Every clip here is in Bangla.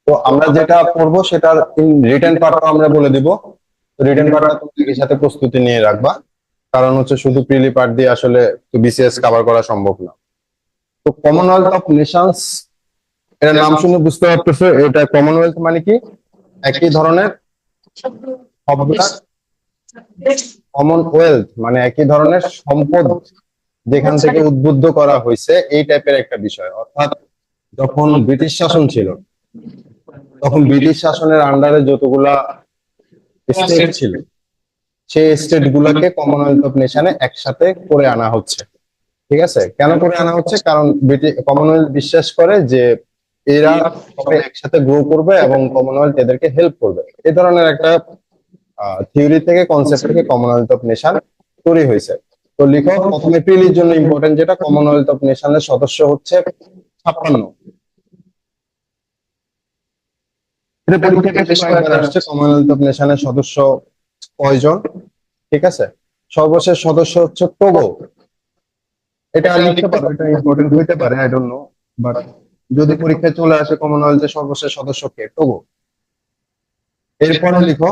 তো আমরা যেটা পড়বো সেটার রিটেন পার্টটা আমরা বলে দিব। রিটেন পার্টটা তুমি একই সাথে প্রস্তুতি নিয়ে রাখবা, কারণ হচ্ছে শুধু প্রিলি পার্ট দিয়ে আসলে বিসিএস কভার করা সম্ভব না। তো কমনওয়েলথ অফ নেশনস, এর নাম শুনে বুঝতে পারতেছে এটা কমনওয়েলথ মানে কি, একই ধরনের শব্দটা। কমনওয়েলথ মানে একই ধরনের সম্পদ যেখান থেকে উদ্বুদ্ধ করা হয়েছে, এই টাইপের একটা বিষয়। অর্থাৎ যখন ব্রিটিশ শাসন ছিল, তখন ব্রিটিশ শাসনের আন্ডারে যতগুলা স্টেট ছিল, সেই স্টেট গুলাকে কমনওয়েলথ অফ নেশনে একসাথে করে আনা হচ্ছে। ঠিক আছে, কেন করে আনা হচ্ছে? কারণ কমনওয়েলথ বিশ্বাস করে যে এরা সবাই একসাথে গ্রো করবে এবং কমনওয়েলথ এদেরকে হেল্প করবে। এই ধরনের একটা থিওরি থেকে, কনসেপ্ট থেকে কমনওয়েলথ অফ নেশন তৈরি হয়েছে। তো লিখো প্রথমে প্রিলির জন্য ইম্পর্টেন্ট যেটা, কমনওয়েলথ অফ নেশনের সদস্য হচ্ছে 56। এটা পরীক্ষাতে বেশ কয়েকবার আসছে, কমনওয়েলথ অফ নেশনের সদস্য কয়জন। ঠিক আছে, সর্বশেষ সদস্য হচ্ছে টোগো। এটা লিখতে পারো, এটা ইম্পর্টেন্ট হইতে পারে, আই ডোন্ট নো, বাট যদি পরীক্ষায় চলে আসে কমনওয়েলথের সর্বশেষ সদস্য কে, টোগো। এরপরে লিখো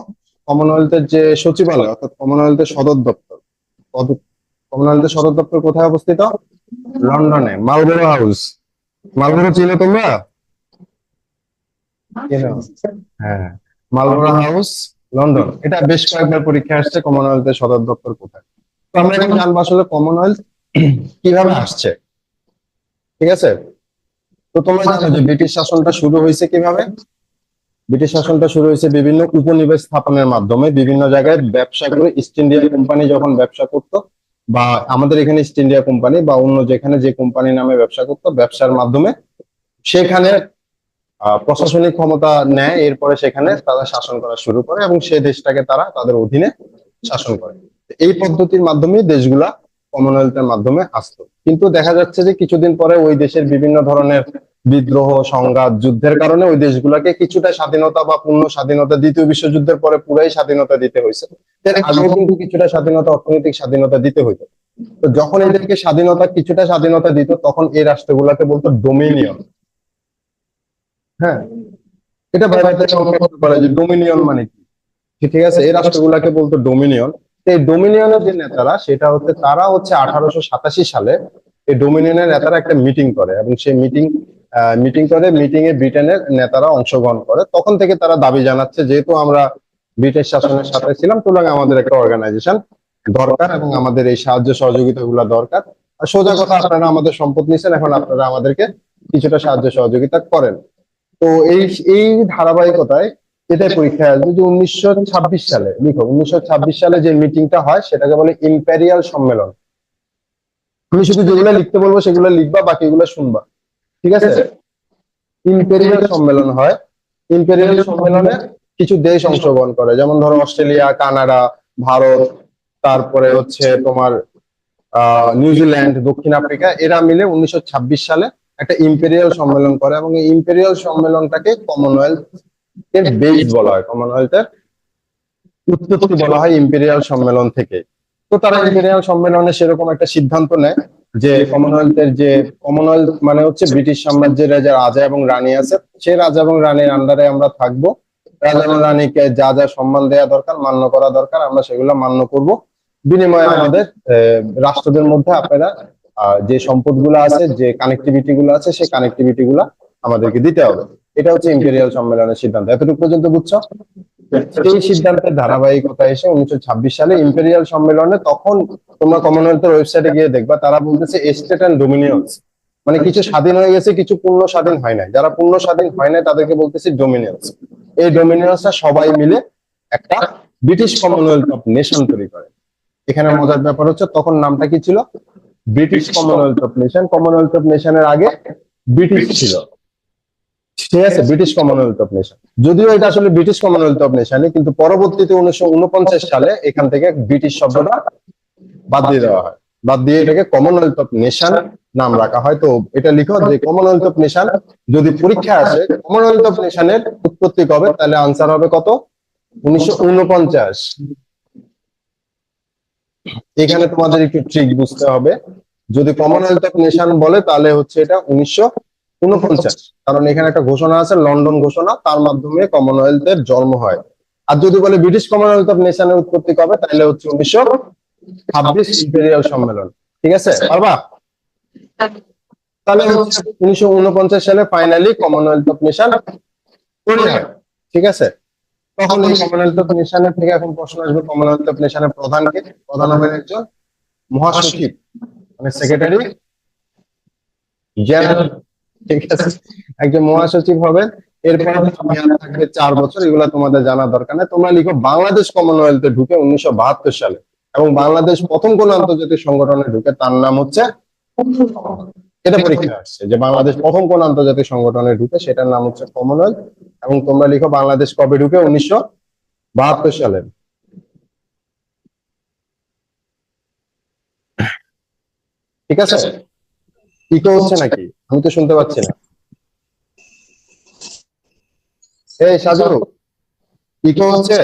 কমনওয়েলথের যে সচিবালয় অর্থাৎ কমনওয়েলথের সদর দপ্তর। কমনওয়েলথের সদর দপ্তর কোথায় অবস্থিত? লন্ডনে, মালবোরো হাউস। মালবোরো চিনো তোমরা? চেনো? হ্যাঁ, মালবোরো হাউস, লন্ডন। এটা বেশ কয়েকবার পরীক্ষা আসছে কমনওয়েলথের সদর দপ্তর কোথায়। তো আমরা এখন জানবো আসলে কমনওয়েলথ কিভাবে আসছে। ঠিক আছে, তো তোমরা জানো যে ব্রিটিশ শাসনটা শুরু হয়েছে কিভাবে। ব্রিটিশ শাসনটা শুরু হয়েছে বিভিন্ন উপনিবেশ স্থাপনের মাধ্যমে। বিভিন্ন জায়গায় ব্যবসা করে, ইস্ট ইন্ডিয়া কোম্পানি যখন ব্যবসা করতো, বা আমাদের এখানে ইস্ট ইন্ডিয়া কোম্পানি বা অন্য যেখানে যে কোম্পানি নামে ব্যবসা করতো, ব্যবসার মাধ্যমে সেখানে প্রশাসনিক ক্ষমতা নেয়। এরপরে সেখানে তারা শাসন করা শুরু করে এবং সেই দেশটাকে তারা তাদের অধীনে শাসন করে। এই পদ্ধতির মাধ্যমে দেশগুলা কমনওয়েলথের মাধ্যমে আসতো। কিন্তু দেখা যাচ্ছে যে কিছুদিন পরে ওই দেশের বিভিন্ন ধরনের বিদ্রোহ, সংঘাত, যুদ্ধের কারণে ওই দেশগুলাকে কিছুটা স্বাধীনতা বা পূর্ণ স্বাধীনতা, দ্বিতীয় বিশ্বযুদ্ধের পরে পুরাই স্বাধীনতা দিতে হয়েছে। এর আগেও কিন্তু কিছুটা স্বাধীনতা, অর্থনৈতিক স্বাধীনতা দিতে হইতো। তো যখন এদেরকে স্বাধীনতা, কিছুটা স্বাধীনতা দিত, তখন এই রাষ্ট্রগুলাকে বলতো ডোমিনিয়ন। হ্যাঁ, এটা বাইরে থেকে অনেকে বলতে পারে যে ডোমিনিয়ন মানে কি। ঠিক আছে, এই রাষ্ট্রগুলাকে বলতো ডোমিনিয়ন। এই ডোমিনিয়নের যে নেতারা, সেটা হচ্ছে তারা হচ্ছে 1887 সালে এই ডোমিনিয়নের নেতারা একটা মিটিং করে এবং সেই মিটিং এ ব্রিটেনের নেতারা অংশগ্রহণ করে। তখন থেকে তারা দাবি জানাচ্ছে যেহেতু আমরা ব্রিটিশ শাসনের সাথে ছিলাম, সুতরাং আমাদের একটা অর্গানাইজেশন দরকার এবং আমাদের এই সাহায্য সহযোগিতা গুলা দরকার। আর সোজা কথা, আপনারা আমাদের সম্পদ নিছেন, এখন আপনারা আমাদেরকে কিছুটা সাহায্য সহযোগিতা করেন। তো এই এই ধারাবাহিকতায় এটাই পরীক্ষায় আসবে যে 1926 সালে, লিখো 1926 সালে যে মিটিংটা হয় সেটাকে বলে ইম্পেরিয়াল সম্মেলন। আমি শুধু যেগুলো লিখতে বলবো সেগুলো লিখবা, বাকিগুলো শুনবা। ঠিক আছে, ইম্পেরিয়াল সম্মেলন হয়। ইম্পেরিয়াল সম্মেলনে কিছু দেশ অংশগ্রহণ করে, যেমন ধরো অস্ট্রেলিয়া, কানাডা, ভারত, তারপরে হচ্ছে তোমার নিউজিল্যান্ড, দক্ষিণ আফ্রিকা, এরা মিলে 1926 সালে একটা ইম্পেরিয়াল সম্মেলন করে এবং এই ইম্পেরিয়াল সম্মেলনটাকে কমনওয়েলথ এর বেস বলা হয়, কমনওয়েলথের উৎপত্তি বলা হয় ইম্পেরিয়াল সম্মেলন থেকে। তো তারা ইম্পেরিয়াল সম্মেলনে সেরকম একটা সিদ্ধান্ত নেয় যে কমনওয়েলথ মানে হচ্ছে ব্রিটিশ সাম্রাজ্যের যে রাজা এবং রানী আছে, সে রাজা এবং রানীর আন্ডারে আমরা থাকবো। রাজা এবং রানীকে যা যা সম্মান দেওয়া দরকার, মান্য করা দরকার, আমরা সেগুলো মান্য করব। বিনিময়ে আমাদের রাষ্ট্রদের মধ্যে আপনারা যে সম্পদগুলো আছে, যে কানেক্টিভিটি গুলো আছে, সেই কানেক্টিভিটি গুলা আমাদেরকে দিতে হবে। এটা হচ্ছে ইম্পেরিয়াল সম্মেলনের সিদ্ধান্ত। এতটুকু পর্যন্ত বুঝছো? এই সিদ্ধান্তের ধারাবাহিকতা এসে 1926 সালে ইম্পেরিয়াল সম্মেলনে, তখন তোমরা কমনওয়েলথের ওয়েবসাইটে গিয়ে দেখবা, তারা বলতেছে স্টেট এন্ড ডোমিনিয়ন্স, মানে কিছু স্বাধীন হয়ে গেছে, কিছু পূর্ণ স্বাধীন হয় নাই। যারা পূর্ণ স্বাধীন হয় নাই তাদেরকে বলতেছি ডোমিনিয়ন্স। এই ডোমিনিয়ন্সরা সবাই মিলে একটা ব্রিটিশ কমনওয়েলথ অফ নেশন তৈরি করে। এখানে মজার ব্যাপার হচ্ছে তখন নামটা কি ছিল? British Commonwealth of nation. Commonwealth of নেশনের আগে ব্রিটিশ ছিল। ঠিক আছে, ব্রিটিশ কমনওয়েলথ অফ নেশন, যদিও এটা আসলে ব্রিটিশ কমনওয়েলথ অফ নেশনই, কিন্তু পরবর্তীতে 1949 সালে এখান থেকে ব্রিটিশ শব্দটা বাদ দিয়ে দেওয়া হয়, বাদ দিয়ে এটাকে কমনওয়েলথ অফ নেশন নাম রাখা হয়। তো এটা লিখো যে কমনওয়েলথ অফ নেশন যদি পরীক্ষা আসে, কমনওয়েলথ অফ নেশনের উৎপত্তি কবে, তাহলে আনসার হবে কত? 1949। এখানে তোমাদের একটু ট্রিক বুঝতে হবে। যদি কমনওয়েলথ অফ নেশন বলে তাহলে হচ্ছে এটা 1949, কারণ এখানে একটা ঘোষণা আছে, লন্ডন ঘোষণা, তার মাধ্যমে কমনওয়েলথের জন্ম হয়। আর যদি বলে ব্রিটিশ কমনওয়েলথ অফ নেশনের উৎপত্তি কবে, তাহলে হচ্ছে 1926 ইম্পেরিয়াল সম্মেলন। ঠিক আছে, পারবা? তাহলে হচ্ছে 1949 সালে ফাইনালি কমনওয়েলথ অফ নেশন তৈরি হয়। ঠিক আছে, তখন এই কমনওয়েলথ অফ নেশনের থেকে এখন প্রশ্ন আসবে, কমনওয়েলথ অফ নেশনের প্রধানকে? প্রধান হবেন একজন মহাসচিব, মানে সেক্রেটারি জেনারেল। ঠিক আছে, একজন মহাসচিব হবেন। এরপর মেয়াদ থাকবে 4 বছর। এগুলো তোমাদের জানা দরকার নেই। তোমরা লিখো বাংলাদেশ কমনওয়েলথে ঢুকে 1972 সালে, এবং বাংলাদেশ প্রথম কোন আন্তর্জাতিক সংগঠনে ঢুকে তার নাম হচ্ছে, এটা পরীক্ষা আসছে যে বাংলাদেশ প্রথম কোন আন্তর্জাতিক সংগঠনে ঢুকে, সেটার নাম হচ্ছে কমনওয়েলথ। এবং তোমরা লিখো বাংলাদেশ কবে ঢুকে, 1972 সালে। ঠিক আছে, ইকো হচ্ছে নাকি? আমি তো শুনতে পাচ্ছি না। এই সাজু, ইকো হচ্ছে?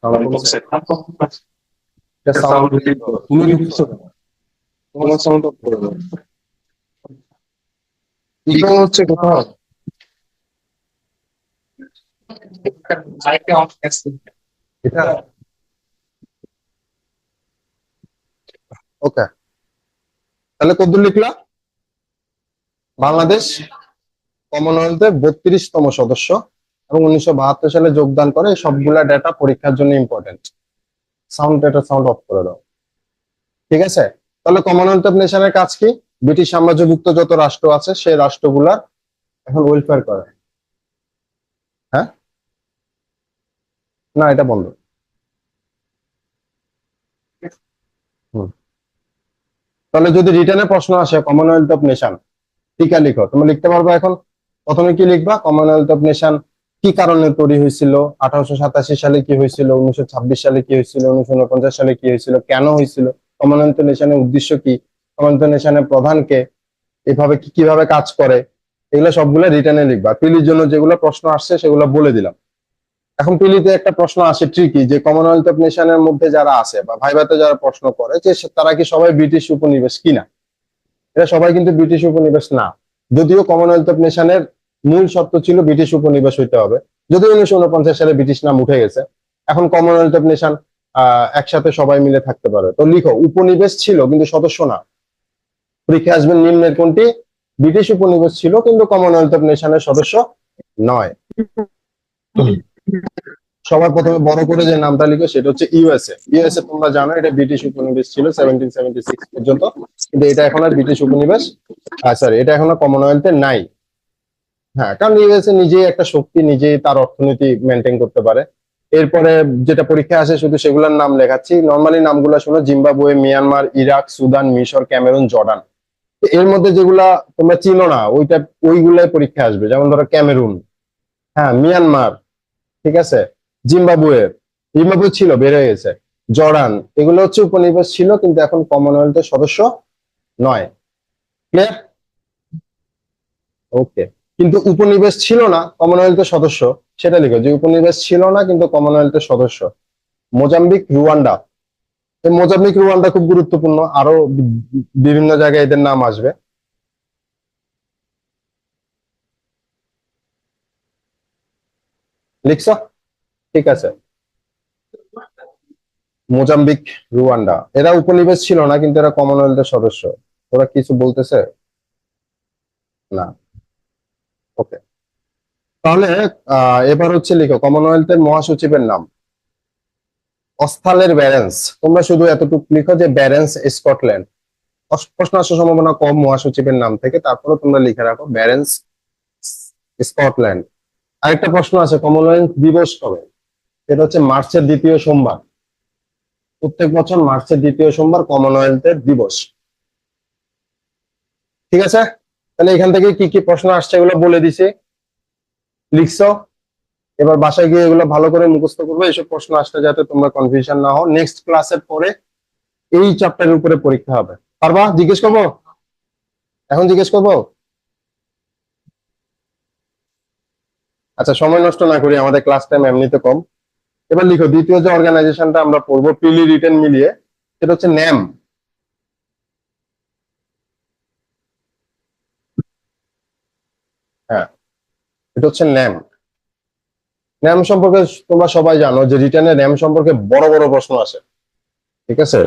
আমার কমছে? এটা সাউন্ড তুমি ঢুকছো কেন? তোমার সাউন্ড অফ করে দাও। ইকো হচ্ছে কোথাও? এটা ওকে, তাহলে কতদূর লিখলা? বাংলাদেশ কমনওয়েলথের 32তম সদস্য এবং 1972 সালে যোগদান করে। এই সবগুলা ডেটা পরীক্ষার জন্য ইম্পর্টেন্ট। সাউন্ড অফ করে দাও। ঠিক আছে, তাহলে কমনওয়েলথ অফ নেশনের কাজ কি? ব্রিটিশ সাম্রাজ্যভুক্ত যত রাষ্ট্র আছে সেই রাষ্ট্রগুলার এখন ওয়েলফেয়ার করে। হ্যাঁ, না এটা বন্ধ। হুম। তাহলে যদি রিটেনে প্রশ্ন আসে কমনওয়েলথ অফ নেশন, টিকা লিখো। তুমি লিখতে পারবে এখন? প্রথমে কি লিখবা? কমনওয়েলথ অফ নেশন কি কারণে তৈরি হয়েছিল, 1887 সালে কি হয়েছিল, 1926 সালে কি হয়েছিল, 1949 সালে কি হয়েছিল, কেন হয়েছিল, কমনওয়েলথ নেশনের উদ্দেশ্য কি, কমনওয়েলথ নেশনের প্রধান কে, এভাবে কিভাবে কাজ করে, এগুলো সবগুলো রিটেনে লিখবা। পিলির জন্য যেগুলো প্রশ্ন আসছে সেগুলো বলে দিলাম। এখন পিলিতে একটা প্রশ্ন আসে ট্রিকি, যে কমনওয়েলথ অফ নেশনের মধ্যে যারা আছে বা ভাইভাতে যারা প্রশ্ন করে যে তারা কি সবাই ব্রিটিশ উপনিবেশ কিনা। এরা সবাই কিন্তু ব্রিটিশ উপনিবেশ না। যদিও কমনওয়েলথ অফ নেশনের মূল শর্ত ছিল ব্রিটিশ উপনিবেশ হইতে হবে, যদিও 1949 সালে ব্রিটিশ নাম উঠে গেছে। এখন কমনওয়েলথ অফ নেশন একসাথে সবাই মিলে থাকতে পারে। তো লিখো উপনিবেশ ছিল কিন্তু সদস্য না। পরীক্ষা আসবেন নিম্নের কোনটি? ব্রিটিশ উপনিবেশ ছিল কিন্তু কমনওয়েলথ অফ নেশনের সদস্য নয়। সবার প্রথমে বড় করে যে নামটা লিখো সেটা হচ্ছে ইউএসএ। ইউএসএ তোমরা জানো এটা ব্রিটিশ উপনিবেশ ছিল 1776 পর্যন্ত, কিন্তু এটা এখন আর ব্রিটিশ উপনিবেশ, সরি, এটা এখন কমনওয়েলথে নাই। হ্যাঁ, কারণ ইউএসএ নিজেই একটা শক্তি, নিজেই তার অর্থনীতি মেনটেন করতে পারে। এরপরে যেটা পরীক্ষা আসে শুধু সেগুলোর নাম লেখাচ্ছি। নর্মালি নামগুলো শোনো: জিম্বাবুয়ে, মিয়ানমার, ইরাক, সুদান, মিশর, ক্যামেরুন, জর্ডান। এর মধ্যে যেগুলা তোমরা চিনো না ওইগুলাই পরীক্ষা আসবে। যেমন ধরো ক্যামেরুন, হ্যাঁ, মিয়ানমার, ঠিক আছে, জিম্বাবুয়ে, জিম্বাবুয়ে ছিল বের হয়ে গেছে, জর্ডান, এগুলো হচ্ছে উপনিবেশ ছিল কিন্তু এখন কমনওয়েলথের সদস্য নয়। ক্লিয়ার? ওকে। কিন্তু উপনিবেশ ছিল না কমনওয়েলথের সদস্য, সেটা লিখো যে উপনিবেশ ছিল না কিন্তু কমনওয়েলথের সদস্য। Mozambique, Rwanda. এই মোজাম্বিক রুয়ান্ডা খুব গুরুত্বপূর্ণ, আরো বিভিন্ন জায়গায় এদের নাম আসবে। লিখছো? ঠিক আছে, মোজাম্বিক, রুয়ান্ডা, এরা উপনিবেশ ছিল না কিন্তু এরা কমনওয়েলথের সদস্য। ওরা কিছু বলতেছে না? ওকে, তাহলে এবার হচ্ছে লিখো কমনওয়েলথের মহাসচিবের নাম। অস্থালের ব্যারেন্স, তোমরা শুধু এতটুকু লিখো যে ব্যারেন্স স্কটল্যান্ড। প্রশ্ন আসার সম্ভাবনা কম মহাসচিবের নাম থেকে, তারপরে তোমরা লিখে রাখো ব্যারেন্স স্কটল্যান্ড। আরেকটা প্রশ্ন আছে, কমনওয়েলথ দিবস কবে? এটা হচ্ছে মার্চের দ্বিতীয় সোমবার। প্রত্যেক বছর মার্চের দ্বিতীয় সোমবার কমনওয়েলথের দিবস। ঠিক আছে, তাহলে এখান থেকে কি কি প্রশ্ন আসছে এগুলো বলে দিছি, লিখছো? এবার বাসায় গিয়ে এগুলো ভালো করে মুখস্থ করবে, এইসব প্রশ্ন আসলে যাতে তোমরা কনফিউশন না হও। নেক্সট ক্লাসের পরে এই চ্যাপ্টারের উপরে পরীক্ষা হবে। পারবা? জিজ্ঞেস করবো? এখন জিজ্ঞেস করবো? আচ্ছা, সময় নষ্ট না করি, আমাদের ক্লাস টাইম এমনিতে কম। এবার লিখো দ্বিতীয় যে অর্গানাইজেশনটা আমরা পড়বো প্রিলি রিটেন মিলিয়ে, সেটা হচ্ছে ন্যাম। হ্যাঁ, এটা হচ্ছে ন্যাম। ন্যাম সম্পর্কে তোমরা সবাই জানো যে রিটেনে ন্যাম সম্পর্কে বড় বড় প্রশ্ন আসে, ঠিক আছে?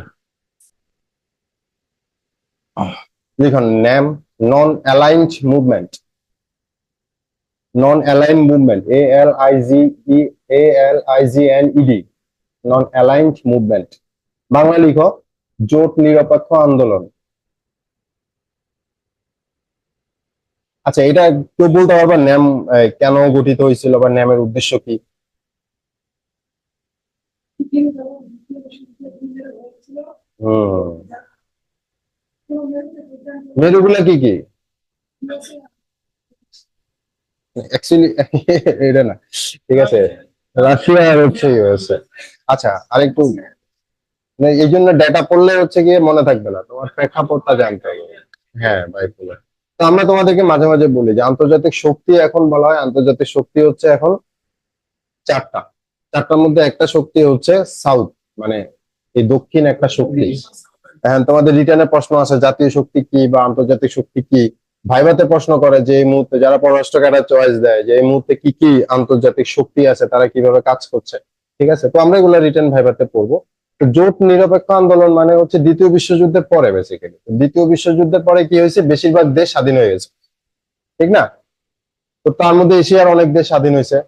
লিখুন ন্যাম, নন অ্যালাইনড মুভমেন্ট। নন অ্যালাইন মুভমেন্ট, ALIGENED, নন অ্যালাইনড মুভমেন্ট। বাংলা লিখো জোট নিরপেক্ষ আন্দোলন। আচ্ছা, এটা কেউ বলতে পারবা ন্যাম কেন গঠিত হয়েছিল বা ন্যামের উদ্দেশ্য কি? হম, মেরুগুলা কি কি? অ্যাকচুয়ালি এটা না, ঠিক আছে, রাশিয়া আর হচ্ছে ইউএসএ। আচ্ছা, আরেকটু এই জন্য ডেটা পড়লে হচ্ছে গিয়ে মনে থাকবে না, তোমার প্রেক্ষাপটটা জানতে হবে। হ্যাঁ, বাইপোলার। তো আমরা তোমাদেরকে মাঝে মাঝে বলি যে আন্তর্জাতিক শক্তি এখন বলা হয়, আন্তর্জাতিক শক্তি হচ্ছে এখন চারটা। চারটার মধ্যে একটা শক্তি হচ্ছে সাউথ, মানে এই দক্ষিণ একটা শক্তি। এখন তোমাদের রিটার্নে প্রশ্ন আছে জাতীয় শক্তি কি বা আন্তর্জাতিক শক্তি কি। ভাইভাতে প্রশ্ন করে যে এই মুহূর্তে যারা পররাষ্ট্র ক্যাডার চয়েস দেয় যে এই মুহূর্তে কি কি আন্তর্জাতিক শক্তি আছে, তারা কিভাবে কাজ করছে, ঠিক আছে? তো আমরা এগুলো রিটার্ন ভাইভাতে পড়বো। তো জোট নিরপেক্ষ আন্দোলন মানে হচ্ছে দ্বিতীয় বিশ্বযুদ্ধের পরে, বেসিক্যালি দ্বিতীয় বিশ্বযুদ্ধের পরে কি হয়েছে, বেশিরভাগ দেশ স্বাধীন হয়ে গেছে, ঠিক না? তো তার মধ্যে এশিয়ার অনেক দেশ স্বাধীন হয়েছে,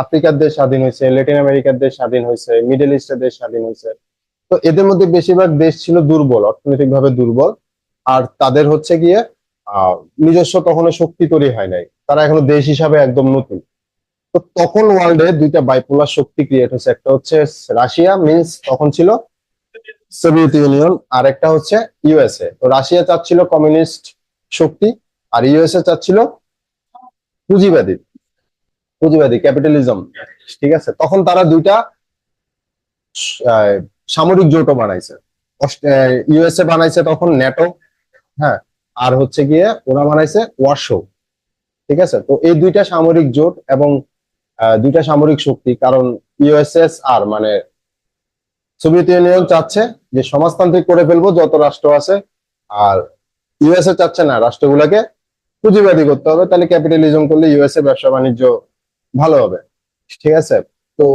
আফ্রিকার দেশ স্বাধীন হয়েছে, ল্যাটিন আমেরিকার দেশ স্বাধীন হয়েছে, মিডল ইস্টের দেশ স্বাধীন হয়েছে। তো এদের মধ্যে বেশিরভাগ দেশ ছিল দুর্বল, অর্থনৈতিকভাবে দুর্বল। আর তাদের হচ্ছে গিয়ে আহ নিজস্ব তখন শক্তি তৈরি হয় নাই, তারা এখনো দেশ হিসাবে একদম নতুন। তো তখন ওয়ার্ল্ডে দুইটা বাইপোলার শক্তি ক্রিয়েট হয়েছে, একটা হচ্ছে রাশিয়া, মিন্স তখন ছিল সোভিয়েত ইউনিয়ন, আর একটা হচ্ছে ইউএসএ। তো রাশিয়া চাচ্ছিল কমিউনিস্ট শক্তি, আর ইউএসএ চাচ্ছিল পুঁজিবাদী, পুঁজিবাদী ক্যাপিটালিজম, ঠিক আছে? তখন তারা দুইটা আহ, সামরিক জোটও বানাইছে। ইউএসএ বানাইছে তখন ন্যাটো, হ্যাঁ, আর হচ্ছে গিয়ে ওরা বানাইছে ওয়ারশো, ঠিক আছে? তো এই দুইটা সামরিক জোট এবং দুইটা সামরিক শক্তি, কারণ ইউএসএসআর মানে সোভিয়েত ইউনিয়ন চাচ্ছে যে সমাজতান্ত্রিক করে ফেলবো যত রাষ্ট্র আছে, আর ইউএসএ চাচ্ছে না, রাষ্ট্রগুলোকে পুঁজিবাদী করতে হবে, তাহলে ক্যাপিটালিজম করলে ইউএসএ ব্যবসা বাণিজ্য ভালো হবে, ঠিক আছে? তো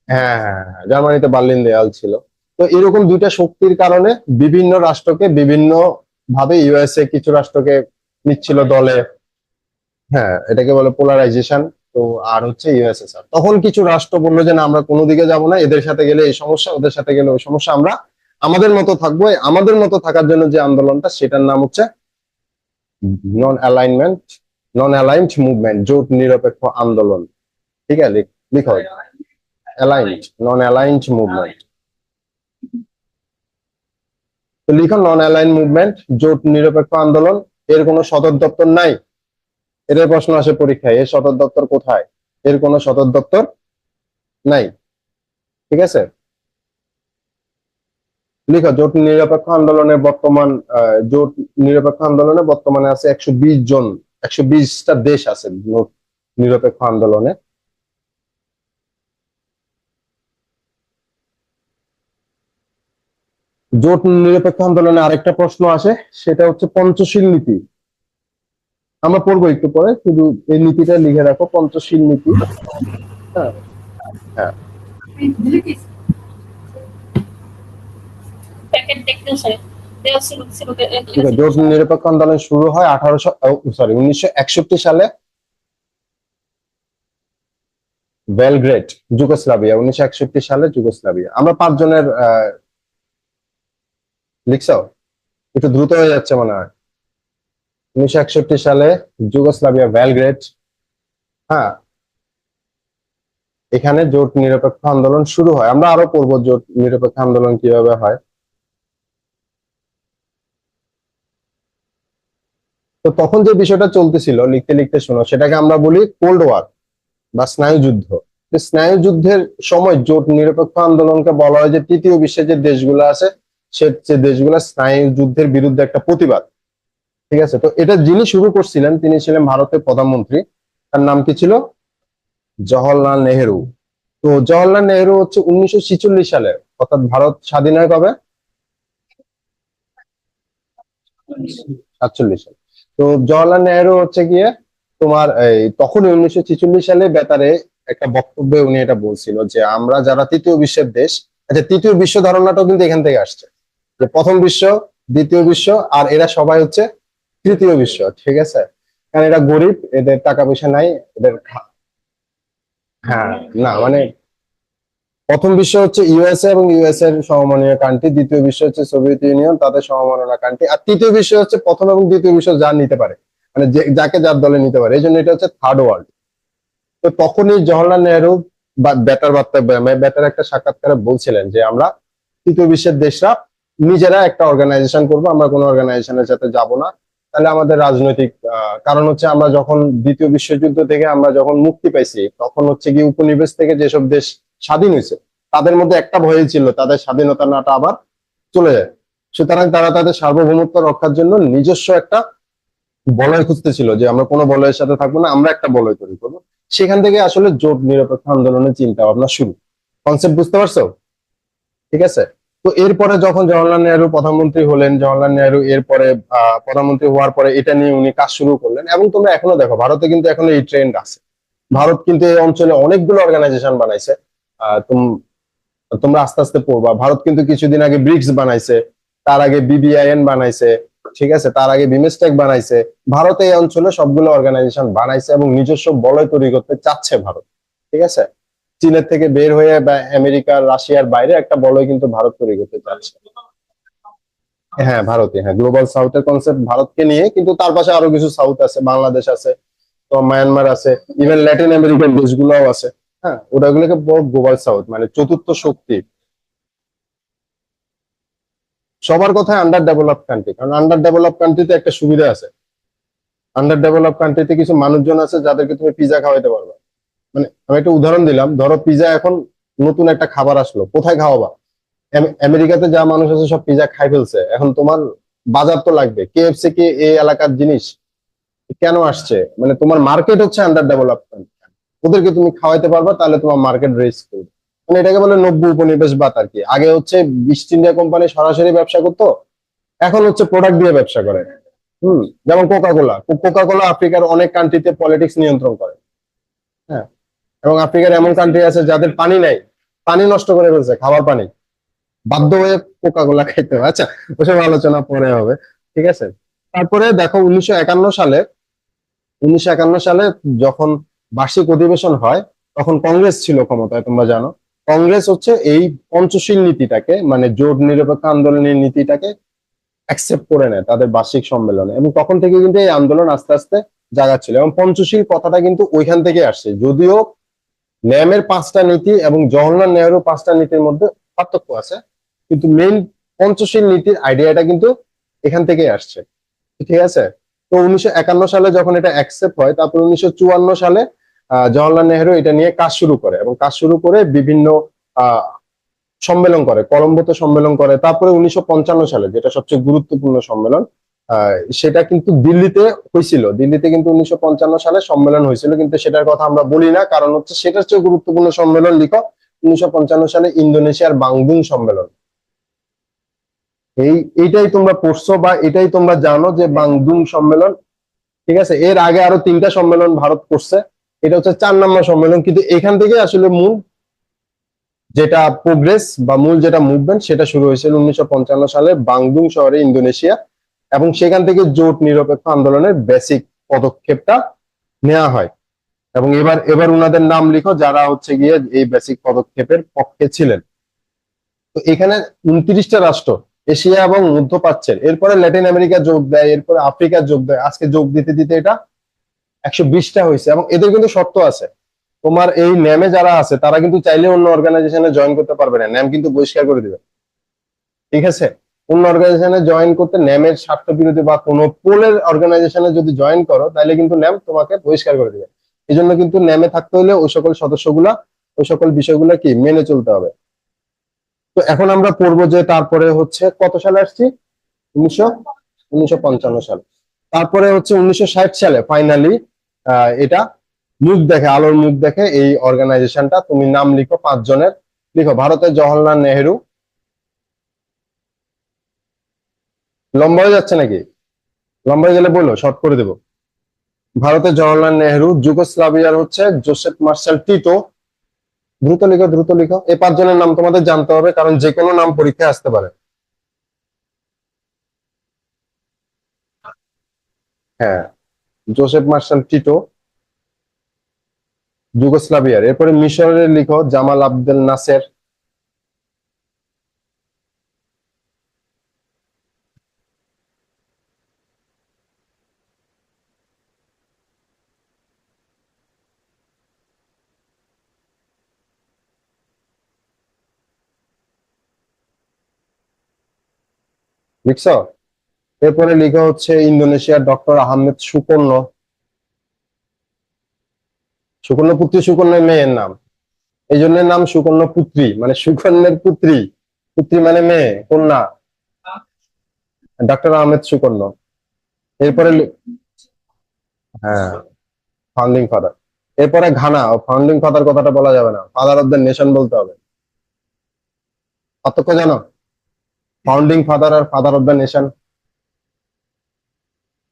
হ্যাঁ, হ্যাঁ, হ্যাঁ, জার্মানিতে বার্লিন দেয়াল ছিল। তো এরকম দুইটা শক্তির কারণে বিভিন্ন রাষ্ট্রকে বিভিন্ন ভাবে ইউএসএ কিছু রাষ্ট্রকে নিচ্ছিল দলে, হ্যাঁ, এটাকে বলে পোলারাইজেশন। তো আর হচ্ছে ইউএসএসআর, তখন কিছু রাষ্ট্র বললো যে না, আমরা কোনো দিকে যাব না, এদের সাথে গেলে এই সমস্যা, ওদের সাথে গেলে ওই সমস্যা, আমরা আমাদের মতো থাকবো। আমাদের মতো থাকার জন্য যে আন্দোলনটা, সেটার নাম হচ্ছে নন অ্যালাইনমেন্ট, নন অ্যালাইনড মুভমেন্ট, জোট নিরপেক্ষ আন্দোলন। ঠিক আছে, লিখো অ্যালাইনড, নন অ্যালাইনড মুভমেন্ট। তো লিখো নন অ্যালাইন মুভমেন্ট, জোট নিরপেক্ষ আন্দোলন। এর কোনো সদর দপ্তর নাই, এদের প্রশ্ন আসে পরীক্ষায়, এর সদর দপ্তর কোথায়? এর কোনো সদর দপ্তর নাই, ঠিক আছে? লিখো জোট নিরপেক্ষ আন্দোলনের বর্তমান জোট নিরপেক্ষ আন্দোলনে বর্তমানে আছে 120 জন, 120টা দেশ আছে নিরপেক্ষ আন্দোলনে। জোট নিরপেক্ষ আন্দোলনে আরেকটা প্রশ্ন আসে, সেটা হচ্ছে পঞ্চশীল নীতি। আমরা পড়বো একটু পরে, শুধু এই নীতিটা লিখে রাখো, পঞ্চশীল নীতি। হ্যাঁ, হ্যাঁ, ঠিক আছে। জোট নিরপেক্ষ আন্দোলন শুরু হয় 1961 সালে বেলগ্রেড, যুগোস্লাভিয়া। 1961 সালে যুগোস্লাভিয়া। আমরা 5 জনের লিখছো, একটু দ্রুত হয়ে যাচ্ছে মনে হয়। 1961 সালে যুগোস্লাভিয়া, বেলগ্রেড, হ্যাঁ, এখানে জোট নিরপেক্ষ আন্দোলন শুরু হয়। আমরা আরো পড়বো জোট নিরপেক্ষ আন্দোলন কিভাবে হয়। তো তখন যে বিষয়টা চলতেছিল, লিখতে লিখতে শোনো, সেটাকে আমরা বলি কোল্ড ওয়ার বা স্নায়ুযুদ্ধ। স্নায়ুযুদ্ধের সময় জোট নিরপেক্ষ আন্দোলনকে বলা হয় যে তৃতীয় বিশ্বের যে দেশগুলো আছে সে দেশগুলো স্নায়ু যুদ্ধের বিরুদ্ধে একটা প্রতিবাদ। ঠিক আছে, তো এটা যিনি শুরু করছিলেন তিনি ছিলেন ভারতের প্রধানমন্ত্রী। তার নাম কি ছিল? জওহরলাল নেহেরু। তো জওহরলাল নেহেরু হচ্ছে 1946 সালে, অর্থাৎ ভারত স্বাধীন হয় কবে? 47 সালে। তো জওহরলাল নেহেরু হচ্ছে গিয়ে তোমার এই তখন 1946 সালে বেতারে একটা বক্তব্যে উনি এটা বলছিল যে আমরা যারা তৃতীয় বিশ্বের দেশ, আচ্ছা তৃতীয় বিশ্ব ধারণাটাও কিন্তু এখান থেকে আসছে, যে প্রথম বিশ্ব, দ্বিতীয় বিশ্ব, আর এরা সবাই হচ্ছে তৃতীয় বিশ্ব। ঠিক আছে, কারণ এরা গরিব, এদের টাকা পয়সা নাই, এদের হ্যাঁ, না মানে প্রথম বিশ্ব হচ্ছে ইউএসএ এবং ইউএসএ এর সমমানীয় কান্ট্রি, দ্বিতীয় বিশ্ব হচ্ছে সোভিয়েত ইউনিয়ন তাদের সমমাননা কান্ট্রি, আর তৃতীয় বিশ্ব হচ্ছে প্রথম এবং দ্বিতীয় বিশ্ব যা নিতে পারে, মানে যাকে যার দলে নিতে পারে, এই জন্য এটা হচ্ছে থার্ড ওয়ার্ল্ড। তো তখনই জওহরলাল নেহরু বা বেতার একটা সাক্ষাৎকারে বলছিলেন যে আমরা তৃতীয় বিশ্বের দেশরা নিজেরা একটা অর্গানাইজেশন করব, আমরা কোনো অর্গানাইজেশনের সাথে যাব না। তাহলে আমাদের রাজনৈতিক কারণ হচ্ছে আমরা যখন দ্বিতীয় বিশ্বযুদ্ধ থেকে আমরা যখন মুক্তি পাইছি তখন হচ্ছে কি উপনিবেশ থেকে যেসব দেশ স্বাধীন হয়েছে তাদের মধ্যে একটা ভয় ছিল তাদের স্বাধীনতা নাটা আবার চলে যায়। সুতরাং তারা তাদের সার্বভৌমত্ব রক্ষার জন্য নিজস্ব একটা বলয় খুঁজতেছিল, যে আমরা কোনো বলয়ের সাথে থাকবো না, আমরা একটা বলয় তৈরি করবো। সেখান থেকে আসলে জোট নিরপেক্ষ আন্দোলনের চিন্তা ভাবনা শুরু। কনসেপ্ট বুঝতে পারছো? ঠিক আছে। তো এরপরে যখন জওহরলাল নেহরু প্রধানমন্ত্রী হলেন, জওহরলাল নেহরু এরপরে প্রধানমন্ত্রী হওয়ার পরে এটা নিয়ে উনি কাজ শুরু করলেন, এবং তোমরা এখনো দেখো ভারতে কিন্তু এখনো এই ট্রেন্ড আছে। ভারত কিন্তু এই অঞ্চলে অনেকগুলো অর্গানাইজেশন বানাইছে। তোমরা আস্তে আস্তে পড়বা, ভারত কিন্তু কিছুদিন আগে ব্রিক্স বানাইছে, তার আগে বিবিআইএন বানাইছে, ঠিক আছে, তার আগে বিমস্টেক বানাইছে। ভারত এই অঞ্চলে সবগুলো অর্গানাইজেশন বানাইছে এবং নিজস্ব বলয় তৈরি করতে চাচ্ছে ভারত। ঠিক আছে, চীনের থেকে বের হয়ে বা আমেরিকা রাশিয়ার বাইরে একটা বলয় কিন্তু ভারত তৈরি করতে চাচ্ছে। হ্যাঁ ভারতে, হ্যাঁ গ্লোবাল সাউথের কনসেপ্ট ভারতকে নিয়ে, কিন্তু তার পাশে আরো কিছু সাউথ আছে, বাংলাদেশ আছে, তো মায়ানমার আছে, ইভেন ল্যাটিন আমেরিকান দেশগুলোও আছে। হ্যাঁ, ওটাগুলোকে গ্লোবাল সাউথ মানে চতুর্থ শক্তি। সবার কথায় আন্ডার ডেভেলপ কান্ট্রি, কারণ আন্ডার ডেভেলপ কান্ট্রিতে একটা সুবিধা আছে। আন্ডার ডেভেলপ কান্ট্রিতে কিছু মানুষজন আছে যাদেরকে তুমি পিজা খাওয়াইতে পারবে। মানে আমি একটা উদাহরণ দিলাম, ধরো পিজা এখন নতুন একটা খাবার আসলো, কোথায় খাওয়াবা? আমেরিকাতে যা মানুষ আছে সব পিজা খাই ফেলছে, এখন তোমার বাজার তো লাগবে। কেএফসি কি এই এলাকার জিনিস? কেন আসছে? মানে তোমার মার্কেট হচ্ছে আন্ডার ডেভেলপমেন্ট, ওদেরকে তুমি খাওয়াইতে পারবা, তাহলে তোমার মার্কেট রেস করবে। মানে এটাকে বলে নব্য উপনিবেশবাদ আর কি। আগে হচ্ছে ইস্ট ইন্ডিয়া কোম্পানি সরাসরি ব্যবসা করতো, এখন হচ্ছে প্রোডাক্ট দিয়ে ব্যবসা করে। হুম, যেমন কোকা কোলা। কোকা কোলা আফ্রিকার অনেক কান্ট্রিতে পলিটিক্স নিয়ন্ত্রণ করে। হ্যাঁ, এবং আফ্রিকার এমন কান্ট্রি আছে যাদের পানি নাই, পানি নষ্ট করে ফেলছে, খাবার পানি, বাধ্য হয়ে কোকা কোলা খাইতে হবে। আচ্ছা, ওসব আলোচনা পরে হবে। ঠিক আছে, তারপরে দেখো 1951 সালে, 1951 সালে যখন বার্ষিক অধিবেশন হয় তখন কংগ্রেস ছিল ক্ষমতায়, তোমরা জানো। কংগ্রেস হচ্ছে এই পঞ্চশীল নীতিটাকে, মানে জোট নিরপেক্ষ আন্দোলনের নীতিটাকে অ্যাকসেপ্ট করে নেয় তাদের বার্ষিক সম্মেলনে, এবং তখন থেকে কিন্তু এই আন্দোলন আস্তে আস্তে জাগাচ্ছিল। এবং পঞ্চশীল কথাটা কিন্তু ওইখান থেকে আসছে, যদিও ন্যামের 5টা নীতি এবং জওহরলাল নেহরু 5টা নীতির মধ্যে পার্থক্য আছে, কিন্তু মেইন পঞ্চশীল নীতির আইডিয়াটা কিন্তু এখান থেকেই আসছে। ঠিক আছে। তো 1951 সালে যখন এটা অ্যাকসেপ্ট হয়, তারপর 1954 সালে জওহরলাল নেহরু এটা নিয়ে কাজ শুরু করে, এবং কাজ শুরু করে বিভিন্ন আহ সম্মেলন করে, কলম্বোতে সম্মেলন করে। তারপরে 1955 সালে যেটা সবচেয়ে গুরুত্বপূর্ণ সম্মেলন, সেটা কিন্তু দিল্লিতে হয়েছিল। দিল্লিতে কিন্তু 1955 সালে সম্মেলন হয়েছিল, কিন্তু সেটার কথা আমরা বলি না, কারণ হচ্ছে সেটার চেয়ে গুরুত্বপূর্ণ সম্মেলন লিখো 1955 সালে ইন্দোনেশিয়ার বাংদুং সম্মেলন। এইটাই তোমরা পড়ছো বা এটাই তোমরা জানো যে বাংদুং সম্মেলন। ঠিক আছে, এর আগে আরো 3টা সম্মেলন ভারত করছে, এটা হচ্ছে 4 নম্বর সম্মেলন। কিন্তু এখান থেকে আসলে মূল যেটা প্রোগ্রেস বা মূল যেটা মুভমেন্ট সেটা শুরু হয়েছিল 1955 সালে বাংদুং শহরে, ইন্দোনেশিয়া, এবং সেখান থেকে জোট নিরপেক্ষ আন্দোলনের বেসিক পদক্ষেপটা নেওয়া হয়। এবং এবার এবার উনাদের নাম লিখো যারা হচ্ছে গিয়ে এই বেসিক পদক্ষেপের পক্ষে ছিলেন। তো এখানে 29টা রাষ্ট্র, এশিয়া এবং মধ্যপ্রাচ্যের, এরপরে ল্যাটিন আমেরিকা যোগ দেয়, এরপরে আফ্রিকা যোগ দেয়, আজকে যোগ দিতে দিতে এটা 120টা হয়েছে। এবং এদের কিন্তু শর্ত আছে, তোমার এই ন্যামে যারা আছে তারা কিন্তু চাইলে অন্য অর্গানাইজেশনে জয়েন করতে পারবে না, ন্যাম কিন্তু বহিষ্কার করে দিবে। ঠিক আছে, অন্য অর্গানাইজেশনে জয়েন করতে ন্যামের স্বার্থ বিরোধী বা কোনো পোলের অর্গানাইজেশনে যদি জয়েন করো তাহলে কিন্তু ন্যাম তোমাকে বহিষ্কার করে দিবে। এই জন্য কিন্তু ন্যামে থাকতে হলে ওই সকল সদস্যগুলা, ওই সকল বিষয়গুলা কি মেনে চলতে হবে। তো এখন আমরা পড়বো যে তারপরে হচ্ছে কত সালে আসছি, উনিশশো 1955 সাল। তারপরে হচ্ছে 1960 সালে ফাইনালি এটা মুখ দেখে, আলোর মুখ দেখে এই অর্গানাইজেশনটা। তুমি নাম লিখো 5 জনের, লিখো ভারতের জওহরলাল নেহেরু। লম্বা হয়ে যাচ্ছে নাকি? লম্বা হয়ে গেলে বলো, শর্ট করে দেবো। ভারতের জওহরলাল নেহেরু, যুগোস্লাভিয়ার হচ্ছে জোসেফ মার্শাল টিটো। দ্রুত লিখো, দ্রুত লিখো, এই 5 জনের নাম তোমাদের জানতে হবে, কারণ যে কোনো নাম পরীক্ষায় আসতে পারে। হ্যাঁ, জোসেফ মার্শাল টিটো যুগোস্লাভিয়ার। এরপরে মিশরের লিখো জামাল আবদেল নাসের। লিখছো? এরপরে লিখো হচ্ছে ইন্দোনেশিয়ার doctor Ahmed Sukarno. Sukarnoputri, Sukarno মেয়ের নাম, এই জন্য নাম সুকর্ণ পুত্রী, মানে সুকর্ণের পুত্রী। পুত্রী মানে মেয়ে, কন্যা। Doctor Ahmed Sukarno. এরপরে হ্যাঁ, ফাউন্ডিং ফাদার। এরপরে ঘানা, ফাউন্ডিং ফাদার কথাটা বলা যাবে না, ফাদার অফ দ্য নেশন বলতে হবে। পার্থক্য জানো? ফাউন্ডিং ফাদার আর father of the nation.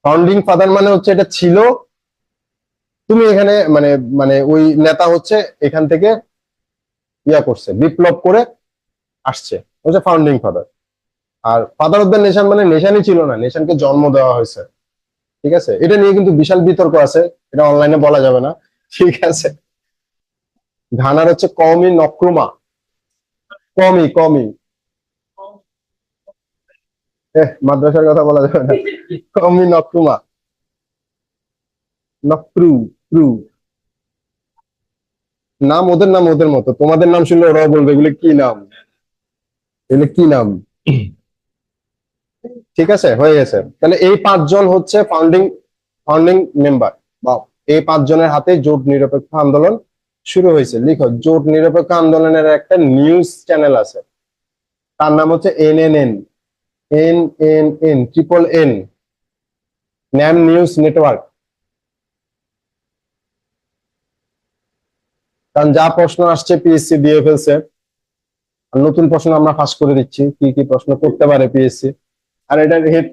Founding father মানে হচ্ছে এটা ছিল, তুমি এখানে মানে মানে ওই নেতা হচ্ছে এখান থেকে করছে, বিপ্লব করে আসছে, হচ্ছে ফাউন্ডিং ফাদার। আর ফাদার অফ দ্য নেশন মানে নেশনই ছিল না, নেশনকে জন্ম দেওয়া হয়েছে। ঠিক আছে, এটা নিয়ে কিন্তু বিশাল বিতর্ক আছে, এটা অনলাইনে বলা যাবে না। ঠিক আছে। ঘানার হচ্ছে কওমি নক্রুমা। কমি কমি, মাদ্রাসার কথা বলা যাবে না। কওমি নক্রুমা, নক্রু, ক্রু। নাম ওদের, নাম ওদের মতো, তোমাদের নাম শুনলে ওরাও বলবে এগুলো কি নাম, এগুলো কি নাম। ঠিক আছে, হয়ে গেছে। তাহলে এই 5 জন হচ্ছে ফাউন্ডিং ফাউন্ডিং মেম্বার, বা এই 5 জনের হাতে জোট নিরপেক্ষ আন্দোলন শুরু হয়েছে। লিখো, জোট নিরপেক্ষ আন্দোলনের একটা নিউজ চ্যানেল আছে, তার নাম হচ্ছে NNN, NNN, triple N, NAM news network. কারণ যা প্রশ্ন আসছে পিএসসি দিয়ে ফেলছে, আর নতুন প্রশ্ন আমরা ফাঁস করে দিচ্ছি কি কি প্রশ্ন করতে পারে পিএসসি। আর এটার হেড,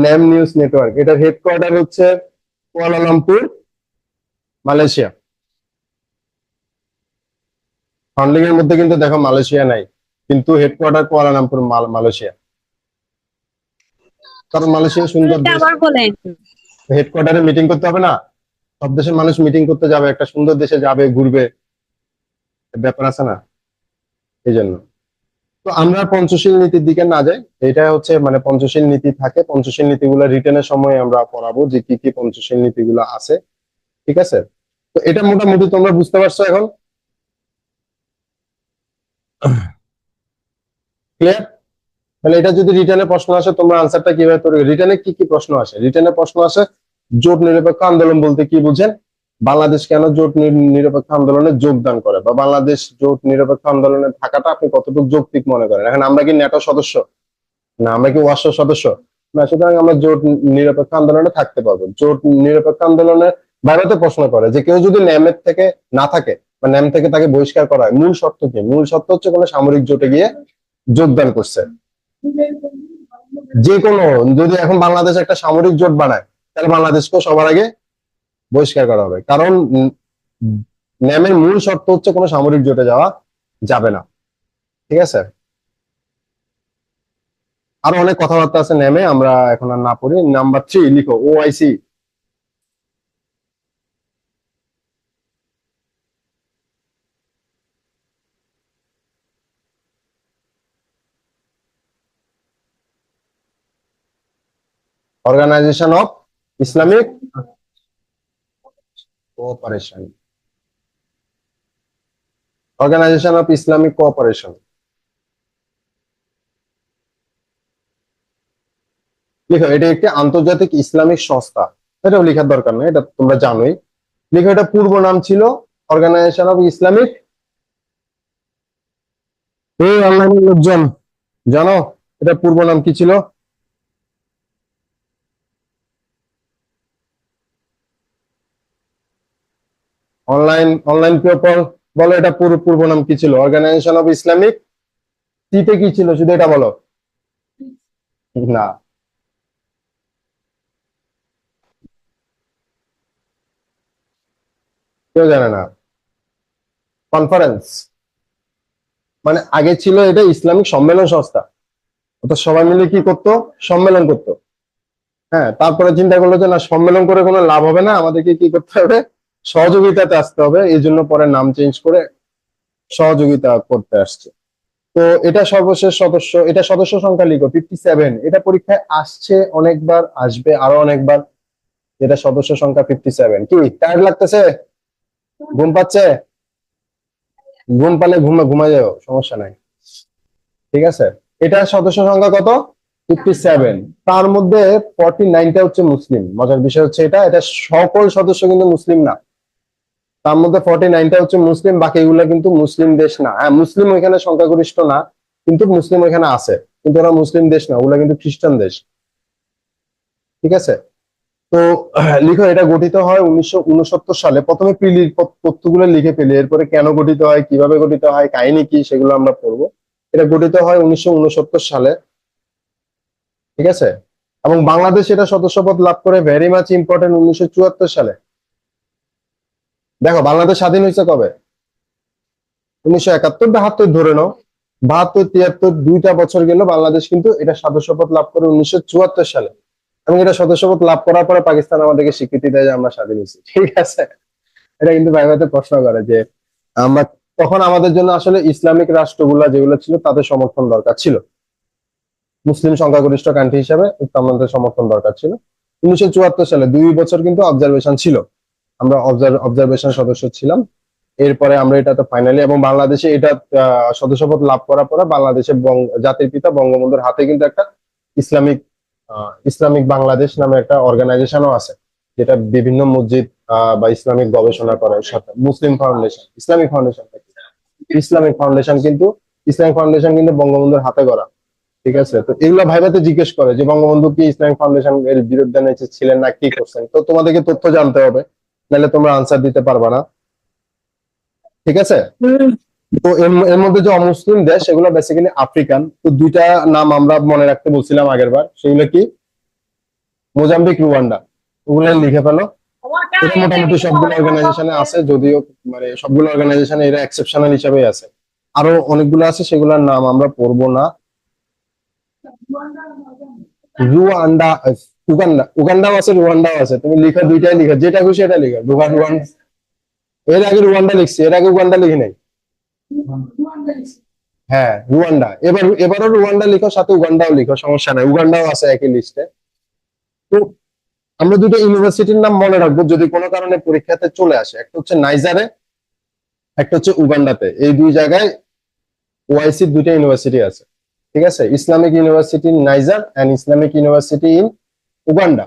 ন্যাম নিউজ নেটওয়ার্ক, এটার হেডকোয়ার্টার হচ্ছে কুয়ালালামপুর, মালয়েশিয়া। ফান্ডিং এর মধ্যে কিন্তু দেখো মালয়েশিয়া নাই, কিন্তু হেডকোয়ার্টার কুয়ালালামপুর, মালয়েশিয়া। কারণ মালয়েশিয়া সুন্দর এটা দেশ, আবার বলেন। হেডকোয়ার্টারে মিটিং করতে হবে না? সব দেশের মানুষ মিটিং করতে যাবে, একটা সুন্দর দেশে যাবে, ঘুরবে, ব্যাপার আছে না, এই জন্য। তো আমরা পঞ্চশীল নীতির দিকে না যাই, এটা হচ্ছে মানে পঞ্চশীল নীতি থাকে, পঞ্চশীল নীতিগুলো রিটেনের সময় আমরা পড়াবো যে কি কি পঞ্চশীল নীতিগুলো আছে। ঠিক আছে, তো এটা মোটামুটি তোমরা বুঝতে পারছো এখন, ক্লিয়ার? তাহলে এটা যদি রিটেনে প্রশ্ন আসে, তোমরা আনসারটা কিভাবে করবে? রিটেনে কি কি প্রশ্ন আসে? রিটেনে প্রশ্ন আসে জোট নিরপেক্ষ আন্দোলন বলতে কি বুঝেন, বাংলাদেশ কেন জোট নিরপেক্ষ আন্দোলনে যোগদান করে, বা বাংলাদেশ জোট নিরপেক্ষ আন্দোলনে থাকাটা আপনি কতটুকু যৌক্তিক মনে করেন। এখন আমরা কি ন্যাটো সদস্য না, আমরা কি ওয়াসো সদস্য না, সুতরাং আমরা জোট নিরপেক্ষ আন্দোলনে থাকতে পারবো। জোট নিরপেক্ষ আন্দোলনের বাইরেতে প্রশ্ন করে যে কেউ যদি ন্যামের থেকে না থাকে, বা ন্যাম থেকে তাকে বহিষ্কার করা হয়, মূল শর্ত কি? মূল শর্ত হচ্ছে কোনো সামরিক জোটে গিয়ে যোগদান করছে। যে কোনো, যদি এখন বাংলাদেশ একটা সামরিক জোট বানায়, তাহলে বাংলাদেশকেও সবার আগে বহিষ্কার করা হবে, কারণ ন্যামের মূল শর্ত হচ্ছে কোনো সামরিক জোটে যাওয়া যাবে না। ঠিক আছে, আরো অনেক কথাবার্তা আছে ন্যামে, আমরা এখন আর না পড়ি। নাম্বার 3 লিখো, OIC, Organisation of Islamic Cooperation, Organisation of Islamic Cooperation. লিখো, এটা একটি আন্তর্জাতিক ইসলামিক সংস্থা, এটাও লেখার দরকার নেই, এটা তোমরা জানোই। লিখো, এটা পূর্ব নাম ছিল অর্গানাইজেশন অফ ইসলামিক এই অনলাইনের লোকজন জানো এটা পূর্ব নাম কি ছিল? অনলাইন অনলাইন পিপল বলো, এটা পুরো পূর্ব নাম কি ছিল? অর্গানাইজেশন অফ ইসলামিক টিতে কি ছিল শুধু এটা বলো। না, কেউ জানে না। কনফারেন্স মানে আগে ছিল এটা ইসলামিক সম্মেলন সংস্থা, অর্থাৎ সবাই মিলে কি করতো? সম্মেলন করতো। হ্যাঁ, তারপরে চিন্তা করলো যে না, সম্মেলন করে কোনো লাভ হবে না, আমাদেরকে কি করতে হবে? সহযোগিতাতে আসতে হবে, এই জন্য পরে নাম চেঞ্জ করে সহযোগিতা করতে আসছে। তো এটা সর্বশেষ সদস্য, এটা সদস্য সংখ্যা লিখো 57। এটা পরীক্ষায় আসছে অনেকবার, আসবে আরো অনেকবার। এটা সদস্য সংখ্যা 57। কি টায়ার্ড লাগতেছে? ঘুম পাচ্ছে? ঘুম পালে ঘুমায় যাও, সমস্যা নাই। ঠিক আছে, এটা সদস্য সংখ্যা কত? 57। তার মধ্যে 49টা হচ্ছে মুসলিম। মজার বিষয় হচ্ছে এটা এটা সকল সদস্য কিন্তু মুসলিম না। তার মধ্যে 49টা হচ্ছে মুসলিম, বাকিগুলো কিন্তু মুসলিম দেশ না। হ্যাঁ, মুসলিম ওইখানে সংখ্যাগরিষ্ঠ না, কিন্তু মুসলিম ওইখানে আছে, কিন্তু ওরা মুসলিম দেশ না, ওগুলা কিন্তু খ্রিস্টান দেশ। ঠিক আছে, তো লিখো এটা গঠিত হয় 1969 সালে। প্রথমে পিলির তথ্যগুলো লিখে ফেলি, এরপরে কেন গঠিত হয়, কিভাবে গঠিত হয়, কাহিনী কি, সেগুলো আমরা পড়বো। এটা গঠিত হয় 1969 সালে। ঠিক আছে, এবং বাংলাদেশ এটা সদস্যপদ লাভ করে ভেরি মাচ ইম্পর্টেন্ট 1974 সালে। দেখো বাংলাদেশ স্বাধীন হয়েছে কবে? 1971, 72 ধরে নাও। 72, 73 দুইটা বছর গেল, বাংলাদেশ কিন্তু এটা সদস্যপদ লাভ করে 1974 সালে। এবং এটা সদস্যপদ লাভ করার পরে পাকিস্তান আমাদেরকে স্বীকৃতি দেয় যে আমরা স্বাধীন হয়েছি। ঠিক আছে, এটা কিন্তু ভাইভাতে প্রশ্ন করে যে আমরা তখন আমাদের জন্য আসলে ইসলামিক রাষ্ট্রগুলা যেগুলো ছিল তাদের সমর্থন দরকার ছিল। মুসলিম সংখ্যাগরিষ্ঠ কান্ট্রি হিসাবে আমাদের সমর্থন দরকার ছিল। 1974 সালে 2 বছর কিন্তু অবজারভেশন ছিল, আমরা অবজারভেশন সদস্য ছিলাম। এরপরে আমরা এটাতে ফাইনালি, এবং বাংলাদেশে এটা সদস্যপদ লাভ করার পরে বাংলাদেশে জাতির পিতা বঙ্গবন্ধুর হাতে কিন্তু একটা ইসলামিক ইসলামিক বাংলাদেশ নামে একটা অর্গানাইজেশনও আছে, যেটা বিভিন্ন মসজিদ বা ইসলামিক গবেষণা করে সাথে। Muslim foundation, Islamic foundation, Islamic foundation কিন্তু ইসলামিক ফাউন্ডেশন কিন্তু বঙ্গবন্ধুর হাতে করা। ঠিক আছে, তো এগুলো ভাইভাতে জিজ্ঞেস করে যে বঙ্গবন্ধু কি ইসলামিক ফাউন্ডেশন এর বিরুদ্ধে ছিলেন না কি করছেন, তো তোমাদেরকে তথ্য জানতে হবে, নাহলে তোমরা আনসার দিতে পারবা না। ঠিক আছে, তো এর মধ্যে যে অমুসলিম দেশ সেগুলো বেসিক্যালি আফ্রিকান। তো দুইটা নাম আমরা মনে রাখতে বলছিলাম আগের বার, সেগুলো কি? Mozambique, Rwanda. ওগুলো লিখে ফেলো। এটা মোটামুটি সবগুলো অর্গানাইজেশনে আছে, যদিও মানে সবগুলো অর্গানাইজেশনে এরা এক্সেপশনাল হিসেবে আছে। আরো অনেকগুলো আছে, সেগুলোর নাম আমরা পড়বো না। রুয়ান্ডা, উগান্ডা, উগান্ডাও আছে, রুয়ান্ডাও আছে। তুমি লিখো, দুইটাই লিখো, যেটা খুশি এটা লিখো। রুয়ান্ডা, এর আগে রুয়ান্ডা লিখছি, এর আগে উগান্ডা লিখি নাই। হ্যাঁ, রুয়ান্ডা। এবারও রুয়ান্ডা লিখো, সাথে উগান্ডাও লিখো, সমস্যা নাই, উগান্ডাও আছে একই লিস্টে। তো আমরা দুটো ইউনিভার্সিটির নাম মনে রাখবো যদি কোনো কারণে পরীক্ষাতে চলে আসে। একটা হচ্ছে নাইজারে, একটা হচ্ছে উগান্ডাতে। এই দুই জায়গায় ওআইসির দুইটা ইউনিভার্সিটি আছে। ঠিক আছে, Islamic University in Niger and Islamic University in Uganda.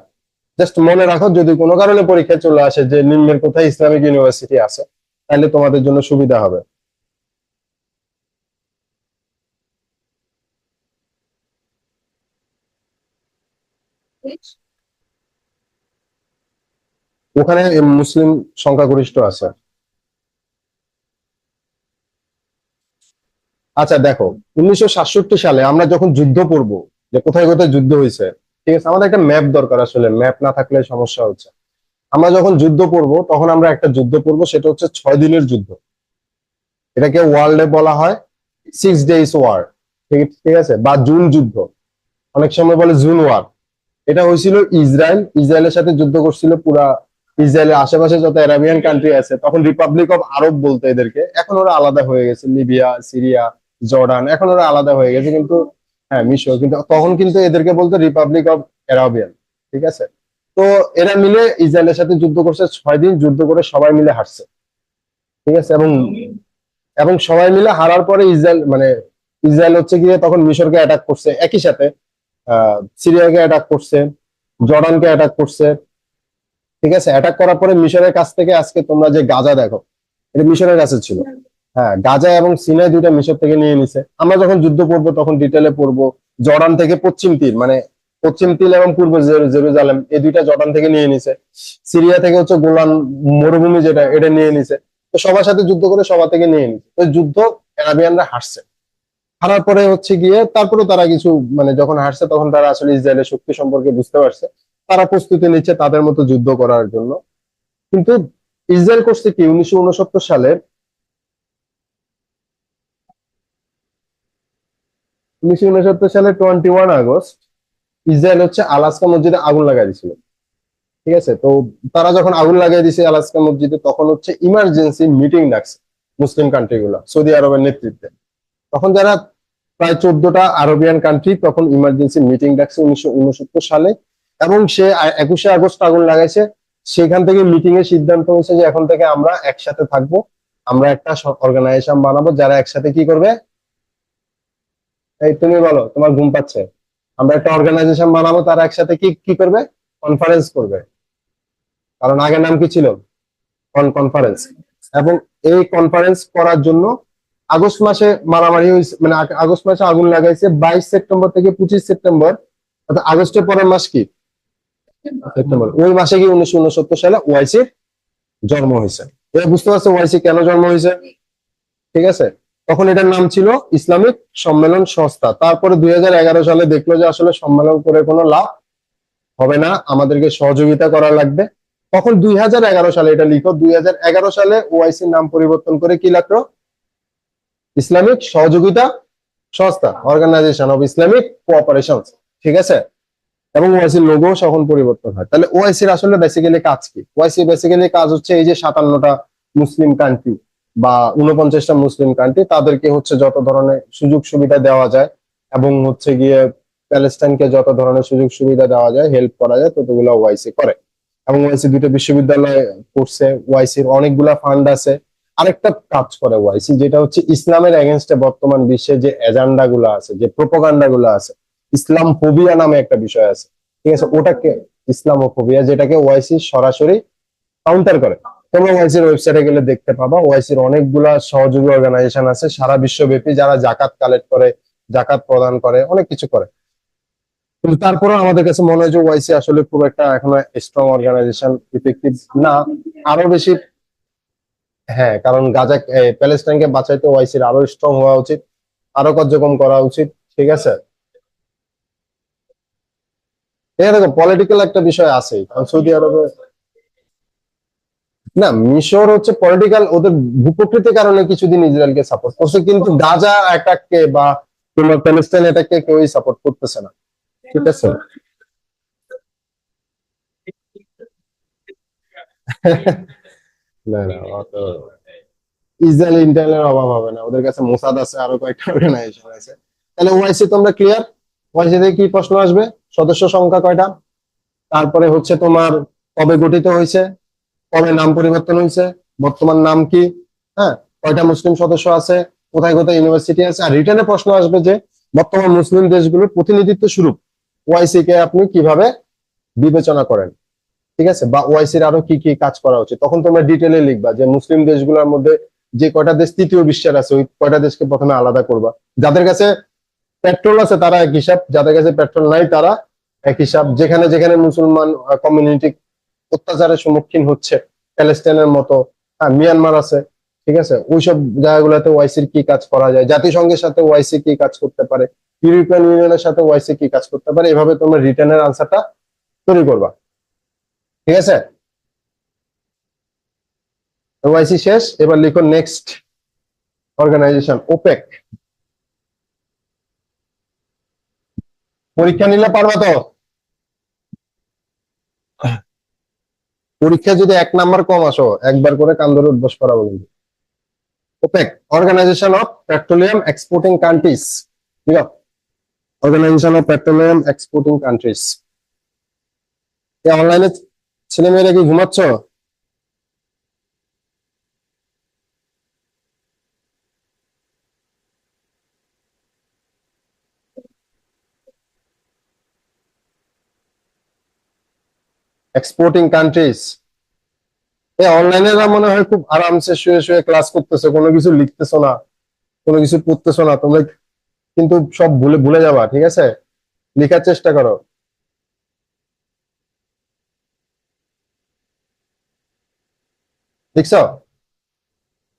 Just মনে রাখো, যদি কোনো কারণে পরীক্ষা চলে আসে যে নিম্নের কোথায় ইসলামিক ইউনিভার্সিটি আছে, তাহলে তোমাদের জন্য সুবিধা হবে। ওখানে মুসলিম সংখ্যাগরিষ্ঠ আছে। আচ্ছা দেখো, 1967 সালে আমরা যখন যুদ্ধ করব, যে কোথায় কোথায় যুদ্ধ হয়েছে, ঠিক আছে, আমাদের একটা ম্যাপ দরকার। আসলে ম্যাপ না থাকলে সমস্যা হচ্ছে। আমরা যখন যুদ্ধ করব তখন আমরা একটা যুদ্ধ করব, সেটা হচ্ছে 6 দিনের যুদ্ধ। এটাকে ওয়ার্ল্ডে বলা হয় 6 ডেজ ওয়ার। ঠিক ঠিক আছে, বা জুন যুদ্ধ, অনেক সময় বলে জুন ওয়ার। এটা হয়েছিল ইসরায়েলের সাথে যুদ্ধ করছিল পুরা। ইসরায়েলের আশেপাশে যত আরাবিয়ান কান্ট্রি আছে, তখন রিপাবলিক অফ আরব বলতো এদেরকে, এখন ওরা আলাদা হয়ে গেছে। লিবিয়া, সিরিয়া, জর্ডান, এখন ওরা আলাদা হয়ে গেছে কিন্তু। হ্যাঁ, মিশর, কিন্তু তখন কিন্তু এদেরকে বলতো রিপাবলিক অফ আরাবিয়ান। ঠিক আছে, তো এরা মিলে ইসরায়েলের সাথে যুদ্ধ করছে, 6 দিন যুদ্ধ করে সবাই মিলে হারছে। ঠিক আছে, এবং এবং সবাই মিলে হারার পরে ইসরায়েল হচ্ছে গিয়ে তখন মিশরকে অ্যাটাক করছে, একই সাথে সিরিয়াকে অ্যাটাক করছে, জর্ডানকে অ্যাটাক করছে। ঠিক আছে, অ্যাটাক করার পরে মিশরের কাছ থেকে আজকে তোমরা যে গাজা দেখো, এটা মিশরের কাছে ছিল। হ্যাঁ, গাজা এবং সিনাই দুইটা মিশর থেকে নিয়ে নিছে। আমরা যখন যুদ্ধ পড়বো তখন ডিটেলে পড়বো। জর্ডান থেকে পশ্চিম তীর, মানে পশ্চিম তীর এবং পূর্ব জেরুজালেম, এই দুইটা জর্ডান থেকে নিয়ে নিছে। সিরিয়া থেকে হচ্ছে গোলান মরুভূমি, যেটা এটা নিয়ে নিছে। তো সবার সাথে যুদ্ধ করে সবার থেকে নিয়ে নিছে। তো যুদ্ধ অ্যারাবিয়ানরা হারছে। হারার পরে হচ্ছে গিয়ে তারপরে তারা কিছু, মানে যখন হারছে তখন তারা আসলে ইসরায়েলের শক্তি সম্পর্কে বুঝতে পারছে। তারা প্রস্তুতি নিচ্ছে তাদের মতো যুদ্ধ করার জন্য। কিন্তু ইসরায়েল করছে কি, 1969 সালে, 1969 সালে 21 আগস্ট ইসরায়েল হচ্ছে আলাস্কা মসজিদে আগুন লাগাই দিছিল। ঠিক আছে, তো তারা যখন আগুন লাগাই দিছে আলাস্কা মসজিদে, তখন হচ্ছে ইমার্জেন্সি মিটিং ডাকছে মুসলিম কান্ট্রি গুলা সৌদি আরবের নেতৃত্বে। তখন যারা প্রায় 14টা আরবিয়ান কান্ট্রি তখন ইমার্জেন্সি মিটিং ডাকছে 1969 সালে। এবং সে 21 আগস্ট আগুন লাগাইছে। সেখান থেকে মিটিং এর সিদ্ধান্ত হয়েছে যে এখন থেকে আমরা একসাথে থাকবো। আমরা একটা অর্গানাইজেশন বানাবো যারা একসাথে কি করবে। এই তুমি বলো, তোমার ঘুম পাচ্ছে। আমরা একটা অর্গানাইজেশন বানাবো, তারা একসাথে কি কি করবে, কনফারেন্স করবে। কারণ আগের নাম কি ছিল, কনফারেন্স। এবং এই কনফারেন্স করার জন্য আগস্ট মাসে মারামারি হয়েছে, মানে আগস্ট মাসে আগুন লাগাইছে 22 সেপ্টেম্বর থেকে 25 সেপ্টেম্বর। অর্থাৎ আগস্টের পরের মাস কি, সেপ্টেম্বর। ওই মাসে কি 1969 সালে ওয়াইসির জন্ম হয়েছে। এবার বুঝতে পারছো ওয়াইসি কেন জন্ম হয়েছে। ঠিক আছে, তখন এটার নাম ছিল ইসলামিক সম্মেলন সংস্থা। তারপরে 2011 সালে দেখলো যে আসলে সম্মেলন করে কোনো লাভ হবে না, আমাদেরকে সহযোগিতা করা লাগবে। তখন 2011 সালে, এটা লিখো, 2011 সালে ওআইসির নাম পরিবর্তন করে কি লাগলো, ইসলামিক সহযোগিতা সংস্থা, অর্গানাইজেশন অফ ইসলামিক কোঅপারেশন। ঠিক আছে, এবং ওআইসির লোগো তখন পরিবর্তন হয়। তাহলে ওআইসির আসলে বেসিক্যালি কাজ কি, ওআইসি বেসিক্যালি কাজ হচ্ছে এই যে 57টা মুসলিম কান্ট্রি বা 49টা মুসলিম কান্ট্রি, তাদেরকে হচ্ছে যত ধরনের সুযোগ সুবিধা দেওয়া যায় এবং হচ্ছে গিয়ে প্যালেস্টাইনকে যত ধরনের সুযোগ সুবিধা দেওয়া যায়, হেল্প করা যায়, ততগুলো ওআইসি করে। এবং ওআইসি দুটো বিশ্ববিদ্যালয় করছে, ওআইসির অনেকগুলা ফান্ড আছে। আরেকটা কাজ করে ওআইসি, যেটা হচ্ছে ইসলামের এগেনস্টে বর্তমান বিশ্বে যে এজেন্ডা গুলো আছে, যে প্রোপাগান্ডা গুলো আছে, ইসলাম ফোবিয়া নামে একটা বিষয় আছে। ঠিক আছে, ওটাকে ইসলামোফোবিয়া, যেটাকে ওআইসি সরাসরি কাউন্টার করে। তোমরা ওআইসির ওয়েবসাইটে গেলে দেখতে পাবা, ওআইসির অনেকগুলা সহযোগী অর্গানাইজেশন আছে সারা বিশ্বব্যাপী, যারা জাকাত কালেক্ট করে, জাকাত প্রদান করে, অনেক কিছু করে। কিন্তু তারপরেও আমাদের কাছে মনে হয় যে ওআইসি আসলে খুব একটা এখনো স্ট্রং অর্গানাইজেশন, ইফেক্টিভ না, আরো বেশি। হ্যাঁ, কারণ গাজা প্যালেস্টাইনকে বাঁচাইতে ওআইসির আরো স্ট্রং হওয়া উচিত, আরো কার্যক্রম করা উচিত। ঠিক আছে, এখানে দেখো পলিটিক্যাল একটা বিষয় আছে, কারণ সৌদি আরবে, না মিশর হচ্ছে পলিটিক্যাল, ওদের ভূপ্রকৃতির কারণে কিছুদিন ইসরায়েলকে সাপোর্ট করছে, কিন্তু গাজা অ্যাটাককে বা তোমার প্যালেস্টাইন অ্যাটাককে কেউই সাপোর্ট করতেছে না। ঠিক আছে। না না, অত ইসরায়েল ইন্টারনেটের অভাব হবে না, ওদের কাছে মোসাদ আছে, আরো কয়েকটা অর্গানাইজেশন আছে। তাহলে ওআইসি তোমরা ক্লিয়ার। ওআইসি থেকে কি প্রশ্ন আসবে, সদস্য সংখ্যা কয়টা, তারপরে হচ্ছে তোমার কবে গঠিত হয়েছে, কবে নাম পরিবর্তন হয়েছে, বর্তমান নাম কি, হ্যাঁ, কয়টা মুসলিম সদস্য আছে, কোথায় কোথায় ইউনিভার্সিটি আছে। আর রিটার্নে প্রশ্ন আসবে যে বর্তমান মুসলিম দেশগুলোর প্রতিনিধিত্ব স্বরূপ ওআইসি কে আপনি কিভাবে বিবেচনা করেন। ঠিক আছে, বা ওআইসির আরো কি কি কাজ করা উচিত, তখন তোমরা ডিটেলে লিখবা যে মুসলিম দেশগুলোর মধ্যে যে কয়টা দেশ তৃতীয় বিশ্বের আছে, ওই কয়টা দেশকে প্রথমে আলাদা করবা। যাদের কাছে পেট্রোল আছে তারা এক হিসাব, যাদের কাছে পেট্রোল নাই তারা এক হিসাব। যেখানে যেখানে মুসলমান কমিউনিটি অত্যাচারের সম্মুখীন হচ্ছে, প্যালেস্টাইনের মতো, মিয়ানমার আছে। ঠিক আছে, ওইসব জায়গাগুলোতে ওআইসির কি কাজ করা যায়, জাতিসংঘের সাথে ওআইসি কি কাজ করতে পারে, ইউরোপিয়ান ইউনিয়নের সাথে ওআইসি কি কাজ করতে পারে, এভাবে তোমরা রিটার্নের আনসারটা তৈরি করবা। ঠিক আছে, ওআইসি শেষ, এবার লিখো নেক্সট অর্গানাইজেশন, ওপেক। পরীক্ষা নিলে পারবা তো, পরীক্ষা যদি 1 নাম্বার কম আসো একবার করে কান ধরে উঠবস করাবো কিন্তু। OPEC, Organisation of Petroleum Exporting Countries. ঠিক আছে, Organisation of Petroleum Exporting Countries. অনলাইনে ছেলে মেয়েরা কি ঘুমাচ্ছ। এক্সপোর্টিং কান্ট্রিজ, এই অনলাইনেরা মনে হয় খুব আরামসে শুয়ে শুয়ে ক্লাস করতেছে, কোনো কিছু লিখতেছো না, কোনো কিছু পড়তেছো না, তোমরা কিন্তু সব ভুলে ভুলে যাবা, ঠিক আছে? লেখার চেষ্টা করো। দেখছো?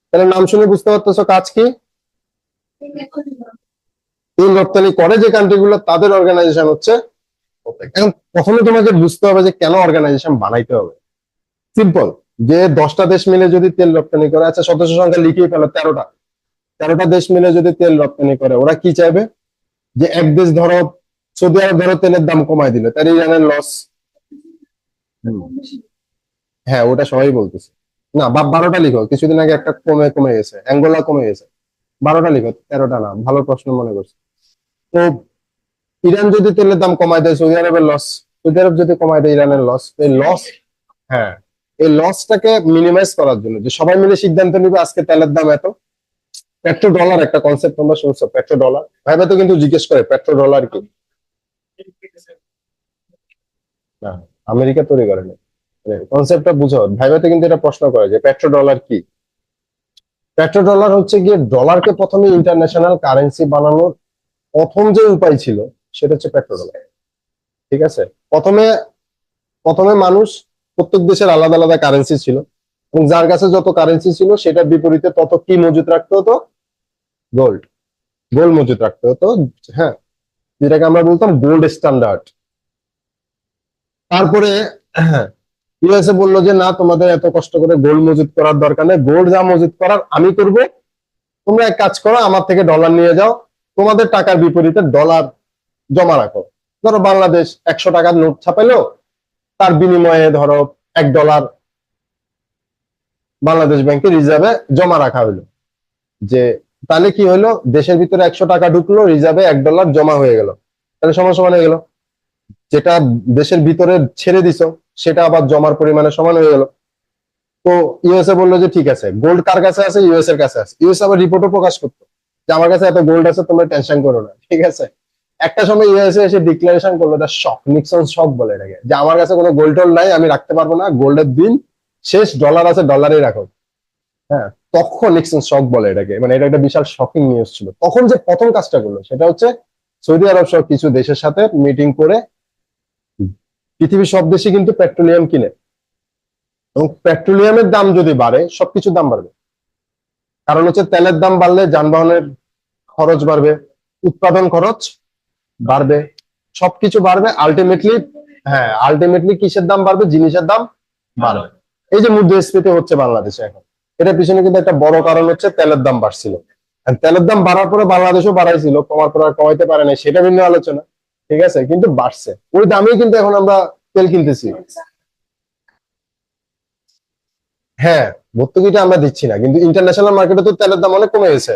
তাহলে নাম শুনে বুঝতে পারতেছো কাজ কি। এই রপ্তানি করে যে কান্ট্রি গুলো, তাদের অর্গানাইজেশন হচ্ছে OPEC। এখন প্রথমে তোমাকে বুঝতে হবে যে কেন অর্গানাইজেশন বানাইতে হবে। সিম্পল, যে 10টা দেশ মিলে যদি তেল রপ্তানি করে, আচ্ছা সদস্য সংখ্যা লিখিয়ে ফেলো 13টা, 13টা দেশ মিলে যদি তেল রপ্তানি করে, ওরা কি চাইবে? যে এক দেশ ধরো সৌদি আরব ধরো তেলের দাম কমায় দিল, তার ইরানের লস। হ্যাঁ, ওটা সবাই বলতেছে। না, 12টা লিখো, কিছুদিন আগে একটা কমে কমে গেছে, অ্যাঙ্গোলা কমে গেছে। 12টা লিখো, 13টা না, ভালো প্রশ্ন মনে করছে। তো ইরান যদি তেলের দাম কমায় দেয়, সৌদি আরবের লস। সৌদি আরব যদি কমায় দেয়, ইরানের লস। এই লস, হ্যাঁ, এই লসটাকে মিনিমাইজ করার জন্য যে সবাই মিলে সিদ্ধান্ত নিবে আজকে তেলের দাম এত। পেট্রো ডলার একটা কনসেপ্ট তোমরা শুনছো, পেট্রো ডলার? ভাইবা তো কিন্তু জিজ্ঞেস করে পেট্রো ডলার কি। না, আমেরিকা তৈরি করেনি। কনসেপ্টটা বুঝো, ভাইবাতে কিন্তু এটা প্রশ্ন করে যে পেট্রো ডলার কি। পেট্রো ডলার হচ্ছে গিয়ে ডলারকে প্রথমে ইন্টারন্যাশনাল কারেন্সি বানানোর প্রথম যে উপায় ছিল, সেটা হচ্ছে পেট্রো ডলার। ঠিক আছে? প্রথমে প্রথমে মানুষ, প্রত্যেক দেশের আলাদা আলাদা কারেন্সি ছিল, এবং যার কাছে যত কারেন্সি ছিল সেটার বিপরীতে তত কি মজুত রাখতে হতো? গোল্ড। গোল্ড মজুত রাখতে হতো। হ্যাঁ, যেটাকে আমরা বলতাম গোল্ড স্ট্যান্ডার্ড। তারপরে ইউএসএ বললো যে না, তোমাদের এত কষ্ট করে গোল্ড মজুত করার দরকার নেই, গোল্ড যা মজুত করার আমি করব, তোমরা এক কাজ করো, আমার থেকে ডলার নিয়ে যাও, তোমাদের টাকার বিপরীতে ডলার জমা রাখো। ধরো বাংলাদেশ 100 টাকার নোট ছাপাইলো, তার বিনিময়ে ধরো $1 বাংলাদেশ ব্যাংকে রিজার্ভে জমা রাখা হলো। যে তাহলে কি হলো, দেশের ভিতরে 100 টাকা ঢুকলো, রিজার্ভে $1 জমা হয়ে গেল, তাহলে সমান সমান হয়ে গেল। যেটা দেশের ভিতরে ছেড়ে দিছো, সেটা আবার জমার পরিমাণে সমান হয়ে গেল। তো ইউএসএ বললো যে ঠিক আছে, গোল্ড কার কাছে আছে? ইউএস এর কাছে আছে। ইউএস আবার রিপোর্টও প্রকাশ করতো যে আমার কাছে এত গোল্ড আছে, তোমরা টেনশন করো না, ঠিক আছে? একটা সময় ইউএসএ এসে ডিক্লারেশন করলো, এটা শক, নিক্সন শক বলে এটাকে, যে আমার কাছে কোনো গোল্ড টোল্ড নাই, আমি রাখতে পারবো না, গোল্ডের দিন শেষ, ডলার আছে ডলারেই রাখো। হ্যাঁ, তখন নিক্সন শক বলে এটাকে, মানে এটা একটা বিশাল শকিং নিউজ ছিল। তখন যে প্রথম কাজটা করলো সেটা হচ্ছে সৌদি আরব সহ কিছু দেশের সাথে মিটিং করে, পৃথিবীর সব দেশই কিন্তু পেট্রোলিয়াম কিনে, এবং পেট্রোলিয়ামের দাম যদি বাড়ে, সবকিছুর দাম বাড়বে। কারণ হচ্ছে তেলের দাম বাড়লে যানবাহনের খরচ বাড়বে, উৎপাদন খরচ বাড়বে, সবকিছু বাড়বে আলটিমেটলি। হ্যাঁ, আলটিমেটলি কিসের দাম বাড়বে? জিনিসের দাম বাড়বে। এই যে মুদ্রাস্ফীতি হচ্ছে বাংলাদেশে এখন, এটার পিছনে কিন্তু একটা বড় কারণ হচ্ছে তেলের দাম বাড়ছিল। আর তেলের দাম বাড়ার পরে বাংলাদেশও বাড়াইছিল, কমার পর আর কমাইতে পারে না, সেটা ভিন্ন আলোচনা। ঠিক আছে, কিন্তু বাড়ছে, ওই দামেই কিন্তু এখন আমরা তেল কিনতেছি। হ্যাঁ, ভর্তুকিটা আমরা দিচ্ছি না, কিন্তু ইন্টারন্যাশনাল মার্কেটে তো তেলের দাম অনেক কমে গেছে।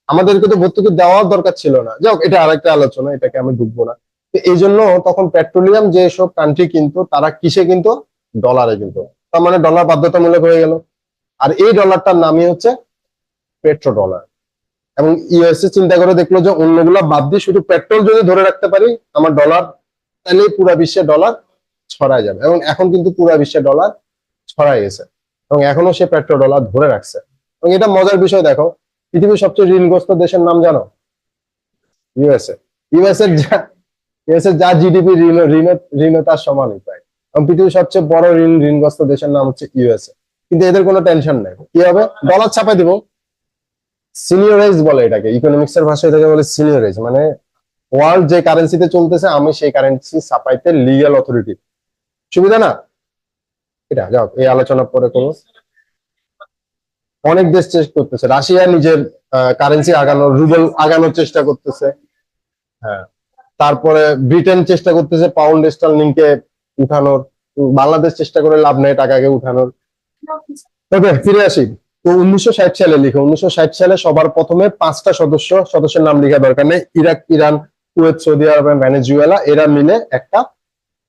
আমাদেরকে তো ভর্তুকি দেওয়ার দরকার ছিল না, যাক এটা আরেকটা আলোচনা, এটাকে আমি ঢুকবো না। তো এই জন্য তখন পেট্রোলিয়াম যেসব কান্ট্রি কিন্তু, তারা কিসে কিন্তু? ডলারে কিন্তু। তার মানে ডলার বাধ্যতামূলক হয়ে গেল। আর এই ডলারটার নামই হচ্ছে পেট্রো ডলার। এবং ইউএসএ চিন্তা করে দেখলো যে অন্যগুলা বাদ দিয়ে শুধু পেট্রোল যদি ধরে রাখতে পারি আমার ডলার, তাহলে পুরা বিশ্বে ডলার ছড়ায় যাবে। এবং এখন কিন্তু পুরা বিশ্বে ডলার ছড়ায় গেছে, এবং এখনো সে পেট্রো ডলার ধরে রাখছে। এবং এটা মজার বিষয়, দেখো পৃথিবীর সবচেয়ে ঋণগ্রস্ত দেশের নাম জানো? ইউএসএ। ইউএসএ যা ইউএসএ যা জিডিপি, ঋণ ঋণ ঋণ তার সমানই প্রায়। এবং পৃথিবীর সবচেয়ে বড় ঋণগ্রস্ত দেশের নাম হচ্ছে ইউএসএ। কিন্তু এদের কোনো টেনশন নেই, কি হবে? ডলার ছাপাই দিব। সিনিয়রাইজ বলে এটাকে, ইকোনমিক্স এর ভাষায় এটাকে বলে সিনিয়রাইজ, মানে ওয়ার্ল্ড যে কারেন্সিতে চলতেছে আমি সেই কারেন্সি ছাপাইতে লিগ্যাল অথরিটি। সুবিধা না? এটা যাও, এই আলোচনা পরে করবো। অনেক দেশ চেষ্টা করতেছে, রাশিয়া নিজের কারেন্সি আগানোর, রুবেল আগানোর চেষ্টা করতেছে। হ্যাঁ, তারপরে ব্রিটেন চেষ্টা করতেছে পাউন্ড স্টার্লিংকে উঠানোর। বাংলাদেশ চেষ্টা করে লাভ নেই, টাকাকে উঠানোর। ওকে, ফিরে আসি। তো 1960 সালে লিখো, 1960 সালে সবার প্রথমে 5টা সদস্যের নাম লেখা দরকার নেই, ইরাক, ইরান, কুয়েত, সৌদি আরব, ভেনেজুয়েলা, এরা মিলে একটা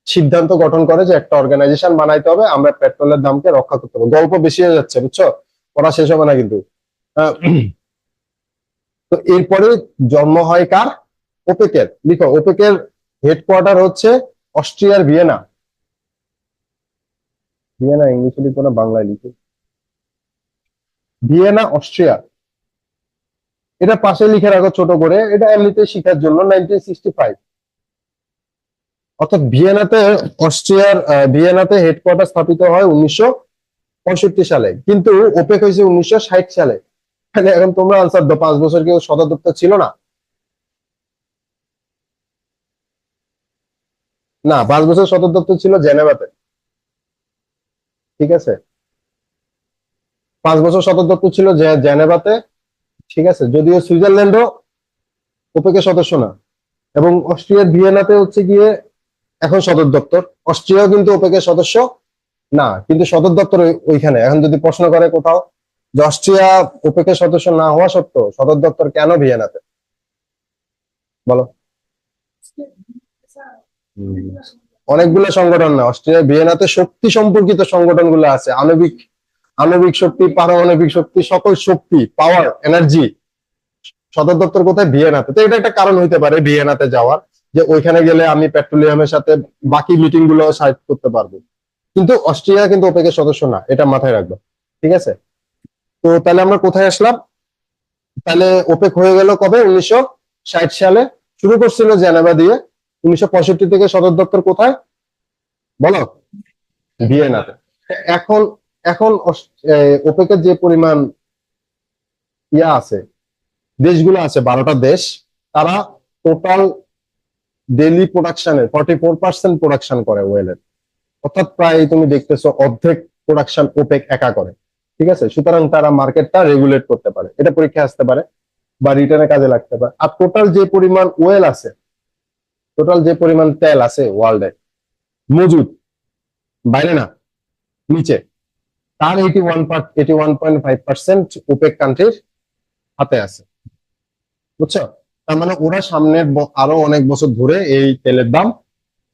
সিদ্ধান্ত গঠন করে যে একটা অর্গানাইজেশন বানাইতে হবে, আমরা পেট্রোলের দামকে রক্ষা করতে হবে। গল্প বেশি হয়ে যাচ্ছে, বুঝছো? পড়া শেষ হবে না কিন্তু। আহ, তো এরপরে জন্ম হয় কার? ওপেকের। লিখো, ওপেকের হেডকোয়ার্টার হচ্ছে অস্ট্রিয়ার ভিয়েনা। ভিয়েনা ইংলিশে লিখবো না বাংলায় লিখি? ভিয়েনা অস্ট্রিয়া, এটা পাশে লিখে রাখো ছোট করে, এটা এমনিতে শিখার জন্য 1965। অর্থাৎ ভিয়েনাতে, অস্ট্রিয়ার ভিয়েনাতে হেডকোয়ার্টার স্থাপিত হয় 1965 সালে, কিন্তু ওপেক হয়েছে 1960 সালে। তাহলে এখন তোমরা আনসার দাও, 5 বছর কেউ সদর দপ্তর ছিল না? না, 5 বছর সদর দপ্তর ছিল জেনেভাতে। ঠিক আছে, 5 বছর সদর দপ্তর ছিল জেনেভাতে। ঠিক আছে, যদিও সুইজারল্যান্ডও ওপেকের সদস্য না, এবং অস্ট্রিয়ার ভিয়েনাতে হচ্ছে গিয়ে এখন সদর দপ্তর। অস্ট্রিয়াও কিন্তু ওপেকের সদস্য না, কিন্তু সদর দপ্তর ওইখানে। এখন যদি প্রশ্ন করে কোথাও যে অস্ট্রিয়া ওপেকের সদস্য না হওয়া সত্ত্বেও সদর দপ্তর কেন ভিয়েনাতে, বলো? হুম, অনেকগুলো সংগঠন না, অস্ট্রিয়া ভিয়েনাতে শক্তি সম্পর্কিত সংগঠনগুলো আছে, আণবিক আণবিক শক্তি, পারমাণবিক শক্তি, সকল শক্তি, পাওয়ার, এনার্জি। সদর দপ্তর কোথায়? ভিয়েনাতে। তো এটা একটা কারণ হইতে পারে ভিয়েনাতে যাওয়ার, যে ওইখানে গেলে আমি পেট্রোলিয়ামের সাথে বাকি মিটিং গুলো সাইড করতে পারবো। কিন্তু অস্ট্রিয়া কিন্তু ওপেকের সদস্য না, এটা মাথায় রাখবো। ঠিক আছে, তো তাহলে আমরা কোথায় আসলাম? তাহলে ওপেক হয়ে গেল কবে? 1960 সালে। শুরু করছিল জেনেভা দিয়ে। 1965 থেকে সদর দপ্তর কোথায়, বলো? ভিয়েনাতে। এখন এখন ওপেকের যে পরিমাণ ইয়া আছে, দেশগুলো আছে, 12টা দেশ, তারা টোটাল ডেইলি প্রোডাকশনের 44% প্রোডাকশন করে ওয়েলের। অর্থাৎ প্রায় তুমি দেখতেছো অর্ধেক প্রোডাকশন ওপেক একা করে। ঠিক আছে, সুতরাং তারা মার্কেটটা রেগুলেট করতে পারে। এটা পরীক্ষা আসতে পারে বা রিটার্নে কাজে লাগতে পারে। আর টোটাল যে পরিমাণ ওয়েল আছে, টোটাল যে পরিমাণ তেল আছে ওয়ার্ল্ডে মজুদ, বাইরে না, নিচে, তার 81.5% ওপেক কান্ট্রির হাতে আছে। বুঝছো? তার মানে ওরা সামনের আরো অনেক বছর ধরে এই তেলের দাম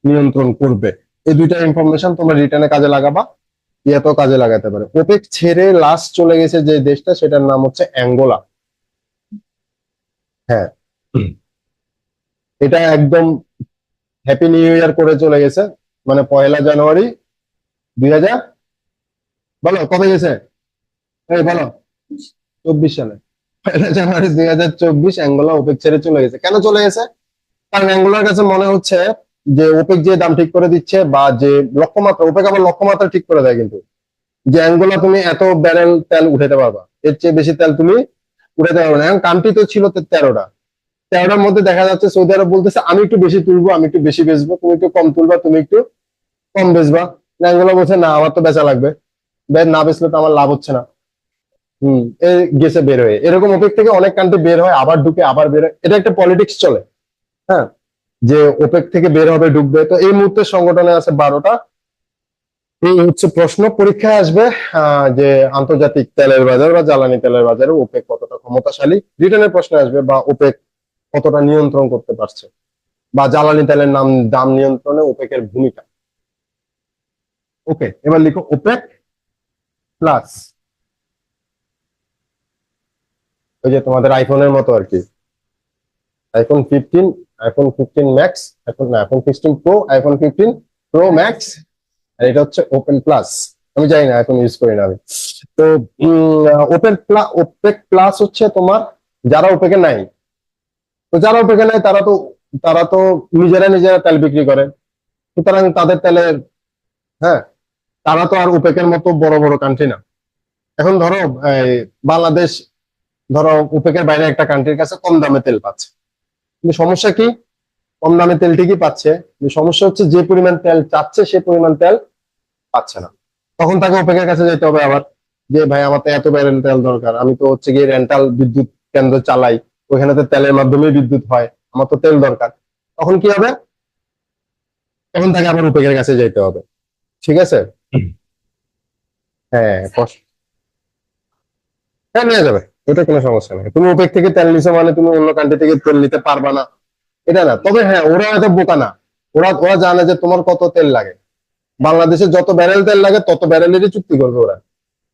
নিয়ন্ত্রণ করবে। এই দুইটা ইনফরমেশন তোমরা রিটার্নে কাজে লাগাবা, ইয়াতেও কাজে লাগাতে পারে। ওপেক ছেড়ে লাস্ট চলে গেছে যে দেশটা, সেটার নাম হচ্ছে অ্যাঙ্গোলা। হ্যাঁ, এটা একদম হ্যাপি নিউ ইয়ার করে চলে গেছে, মানে 1 জানুয়ারি 2000, বলো কবে গেছে? এই বলো, 24 সালে। 1 জানুয়ারি 2024 অ্যাঙ্গোলা ওপেক ছেড়ে চলে গেছে। কেন চলে গেছে? কারণ অ্যাঙ্গোলার কাছে মনে হচ্ছে যে ওপেক যে দাম ঠিক করে দিচ্ছে, বা যে লক্ষ্যমাত্রা, ওপেক আবার লক্ষ্যমাত্রা ঠিক করে দেয় কিন্তু, যে অ্যাঙ্গোলা তুমি এত ব্যারেল তেল উঠাতে পারবা, এর চেয়ে বেশি তেল তুমি উঠাতে পারবে না। এখন কান্ট্রি তো ছিল 13টা, 13টার মধ্যে দেখা যাচ্ছে সৌদি আরব বলতেছে আমি একটু বেশি তুলবো, আমি একটু বেশি বেচবো, তুমি একটু কম তুলবা, তুমি একটু কম বেচবা। অ্যাঙ্গোলা বলছে না, আমার তো বেচা লাগবে, না বেচলে তো আমার লাভ হচ্ছে না। হম, গেছে বের হয়ে। এরকম ওপেক থেকে অনেক কান্ট্রি বের হয়, আবার ঢুকে, আবার বের হয়, এটা একটা পলিটিক্স চলে। হ্যাঁ, যে ওপেক থেকে বের হবে, ঢুকবে। তো এই মুহূর্তে সংগঠনে আছে 12টা। এই হচ্ছে প্রশ্ন, পরীক্ষায় আসবে যে আন্তর্জাতিক তেলের বাজার বা জ্বালানি তেলের বাজারে ওপেক কতটা ক্ষমতাশালী, রিটার্নের প্রশ্ন আসবে, বা ওপেক কতটা নিয়ন্ত্রণ করতে পারছে, বা জ্বালানি তেলের দাম নিয়ন্ত্রণে ওপেকের ভূমিকা। ওকে, এবার লিখো ওপেক প্লাস। ওই যে তোমাদের আইফোনের মতো আর কি, আইফোন 15, আইফোন 15 ম্যাক্স, এখন না, iPhone 16 Pro, iPhone 15 Pro Max, আর এটা হচ্ছে ওপেন প্লাস। আমি জানি না, এখন ইউজ করি না আমি। তো ওপেক প্লাস হচ্ছে তোমার যারা ওপেকে নাই। তো যারা ওপেকে নাই তারা তো নিজেরা নিজেরা তেল বিক্রি করে, সুতরাং তাদের তেলের, হ্যাঁ, তারা তো আর ওপেকের মতো বড় বড় কান্ট্রি না। এখন ধরো এই বাংলাদেশ, ধরো ওপেকের বাইরে একটা কান্ট্রির কাছে কম দামে তেল পাচ্ছে, কিন্তু সমস্যা কি? কম দামে তেল ঠিকই পাচ্ছে, কিন্তু সমস্যা হচ্ছে যে পরিমাণ তেল চাচ্ছে সে পরিমাণ তেল পাচ্ছে না। তখন তাকে ওপেকের কাছে যেতে হবে আবার, যে ভাই আমার তো এত ব্যারেল তেল দরকার, আমি তো হচ্ছে গিয়ে রেন্টাল বিদ্যুৎ কেন্দ্র চালাই, ওইখানে তো তেলের মাধ্যমে বিদ্যুৎ হয়, আমার তো তেল দরকার। তখন কি হবে? তখন তাকে আবার ওপেকের কাছে যেতে হবে। ঠিক আছে, হ্যাঁ, হ্যাঁ, নিয়ে যাবে, এটা কোনো সমস্যা নেই। তুমি ওপেক থেকে তেল নিছো মানে তুমি অন্য কান্ট্রি থেকে তেল নিতে পারবা না, এটা না। তবে হ্যাঁ, ওরা এত বোকা না, ওরা ওরা জানে যে তোমার কত তেল লাগে। বাংলাদেশে যত ব্যারেল তেল লাগে তত ব্যারেলেরই চুক্তি করবে ওরা।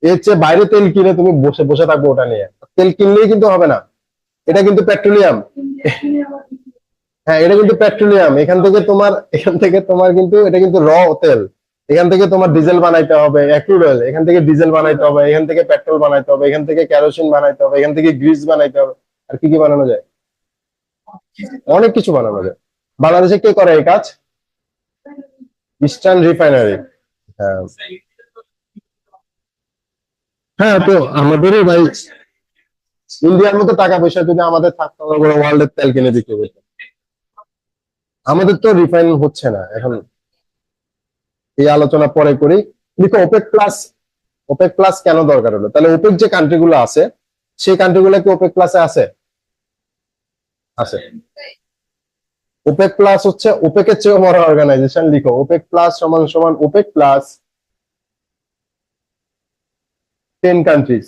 এর চেয়ে বাইরে তেল কিনে তুমি বসে বসে থাকবো ওটা নিয়ে, তেল কিনলেই কিন্তু হবে না। এটা কিন্তু পেট্রোলিয়াম। হ্যাঁ, এটা কিন্তু পেট্রোলিয়াম। এখান থেকে তোমার কিন্তু এটা কিন্তু র তেল, এখান থেকে তোমার ডিজেল বানাইতে হবে, ক্রুড অয়েল, এখান থেকে ডিজেল বানাইতে হবে, এখান থেকে পেট্রোল বানাইতে হবে, এখান থেকে কেরোসিন বানাইতে হবে, এখান থেকে গ্রিস বানাইতে হবে। আর কি কি বানানো যায়? অনেক কিছু বানানো যায়। বাংলাদেশে কে করে এই কাজ? Eastern refinery. হ্যাঁ, হ্যাঁ, তো আমাদেরই ভাই, ইন্ডিয়ার মতো টাকা পয়সা যদি আমাদের থাকতো, আমরা ওয়ার্ল্ডের তেল কিনে বিক্রি করতাম। আমাদের তো রিফাইন হচ্ছে না এখন। এই আলোচনা পরে করি। দেখো, ওপেক প্লাস, ওপেক প্লাস কেন দরকার হলো? তাহলে ওপেক যে কান্ট্রি গুলো আছে, সেই কান্ট্রি গুলো কি ওপেক প্লাসে আছে? আছে। ওপেক প্লাস হচ্ছে ওপেকের চেয়েও বড় অর্গানাইজেশন। লিখো, ওপেক প্লাস সমান সমান ওপেক প্লাস 10 কান্ট্রিজ।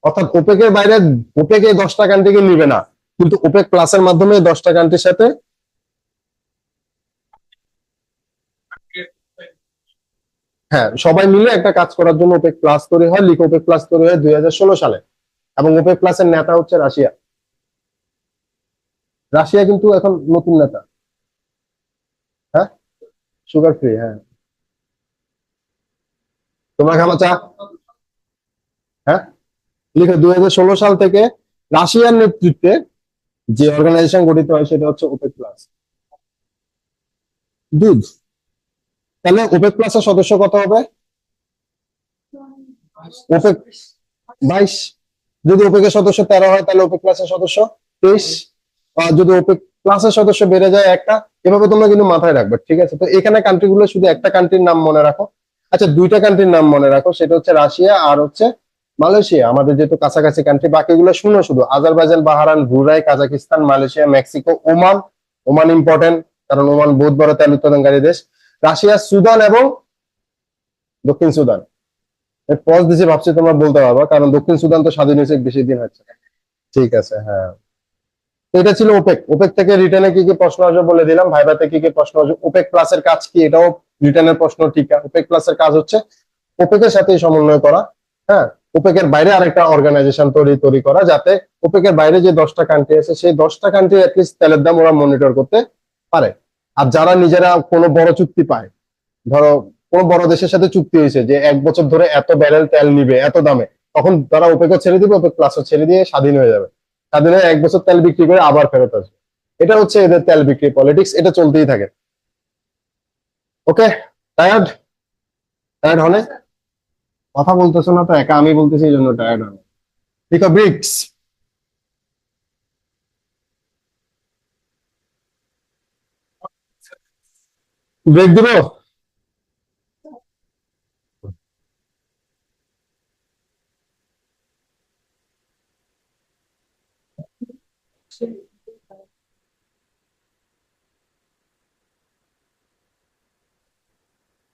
অর্থাৎ ওপেকের বাইরে, ওপেক এই 10টা কান্ট্রিকে নিবে না, কিন্তু ওপেক প্লাসের মাধ্যমে 10টা কান্ট্রির সাথে, হ্যাঁ, সবাই মিলে একটা কাজ করার জন্য ওপেক প্লাস তৈরি হয়। লিখো, ওপেক প্লাস তৈরি হয় 2016 সালে, এবং ওপেক প্লাসের নেতা হচ্ছে রাশিয়া। রাশিয়া কিন্তু এখন নতুন নেতা। হ্যাঁ, সুগার ফ্রি। হ্যাঁ, তোমরা খামা চা? হ্যাঁ, লিখো, 2016 সাল থেকে রাশিয়ার নেতৃত্বে যে অর্গানাইজেশন গঠিত হয় সেটা হচ্ছে ওপেক প্লাস। দুধ। তাহলে ওপেক প্লাসের সদস্য কত হবে? ওপেক 22। যদি ওপেকের সদস্য 13 হয়, তাহলে ওপেক প্লাসের সদস্য 23। আর যদি ওপেক প্লাসের সদস্য বেড়ে যায় একটা, এভাবে তোমরা কিন্তু মাথায় রাখবে, ঠিক আছে? তো এখানে কান্ট্রিগুলো শুধু একটা কান্ট্রির নাম মনে রাখো। আচ্ছা, দুইটা কান্ট্রির নাম মনে রাখো, সেটা হচ্ছে রাশিয়া আর হচ্ছে মালয়েশিয়া। আমাদের যেহেতু কাছাকাছি কান্ট্রি, বাকিগুলো শুনো শুধু: Azerbaijan, বাহারান, Brunei, Kazakhstan, Malaysia, Mexico, Oman. Oman important, কারণ ওমান বহুত বড় তেল উৎপাদনকারী দেশ। রাশিয়া, সুদান এবং দক্ষিণ সুদান। পজ দিছি, ভাবছি তোমরা বলতে পারবা, কারণ দক্ষিণ সুদান তো স্বাধীন হয়েছে বেশি দিন হচ্ছে না। ঠিক আছে, হ্যাঁ। তো এটা ছিল ওপেক। ওপেক থেকে রিটার্নে কি কি প্রশ্ন আসবে বলে দিলাম, ভাইভাতে কি কি প্রশ্ন আসবে। ওপেক প্লাসের কাজ কি, এটাও রিটার্নের প্রশ্ন। ঠিক আছে, ওপেক প্লাসের কাজ হচ্ছে ওপেকের সাথে সমন্বয় করা। হ্যাঁ, ওপেকের বাইরে আরেকটা অর্গানাইজেশন তৈরি করা, যাতে ওপেকের বাইরে যে 10টা কান্ট্রি আছে, সেই 10টা কান্ট্রি অ্যাটলিস্ট তেলের দাম ওরা মনিটর করতে পারে। আর যারা নিজেরা কোনো বড় চুক্তি পায়, ধরো কোন বড় দেশের সাথে চুক্তি হয়েছে যে 1 বছর ধরে এত ব্যারেল তেল নিবে এত দামে, তখন তারা ওপেকও ছেড়ে দিবে, ওপেক প্লাসও ছেড়ে দিয়ে স্বাধীন হয়ে যাবে। স্বাধীন হয়ে 1 বছর তেল বিক্রি করে আবার ফেরত আসবে। এটা হচ্ছে এদের তেল বিক্রি পলিটিক্স, এটা চলতেই থাকে। ওকে, টায়ার্ড? টায়ার্ড হলে কথা বলতেছো না তো, একা আমি বলতেছি এই জন্য টায়ার্ড হবে। লিখো, ব্রিক্স। ব্রেক দিব?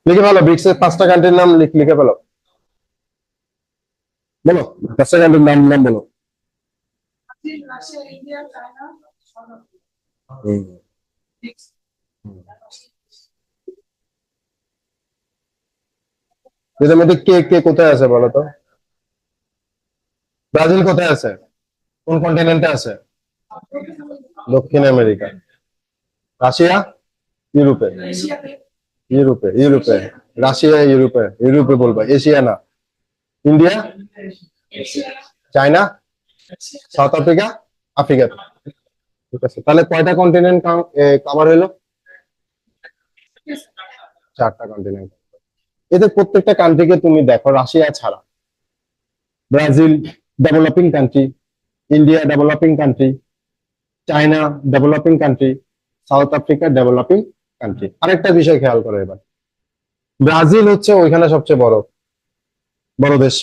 লিখে ফেলো, ব্রিক্স এর 5টা কান্ট্রির নাম লিখে ফেলো। বলো, 5টা কান্ট্রির নাম নাম বলো। হুম, এদের মধ্যে কে কে কোথায় আছে বলো তো? ব্রাজিল কোথায় আছে? কোন কন্টিনেন্টে আছে? দক্ষিণ আমেরিকা। রাশিয়া? ইউরোপে। ইউরোপে। রাশিয়া ইউরোপে, ইউরোপে বলবা, এশিয়া না। India? China? South Africa? Africa. ঠিক আছে, তাহলে কয়টা কন্টিনেন্ট কভার হলো? 4টা কন্টিনেন্ট। এদের প্রত্যেকটা কান্ট্রিকে তুমি দেখো, রাশিয়া ছাড়া Brazil developing country, India developing country, China developing country, south Africa developing country. আরেকটা বিষয় খেয়াল করো এবার, ব্রাজিল হচ্ছে ওইখানে সবচেয়ে বড় বড় দেশ,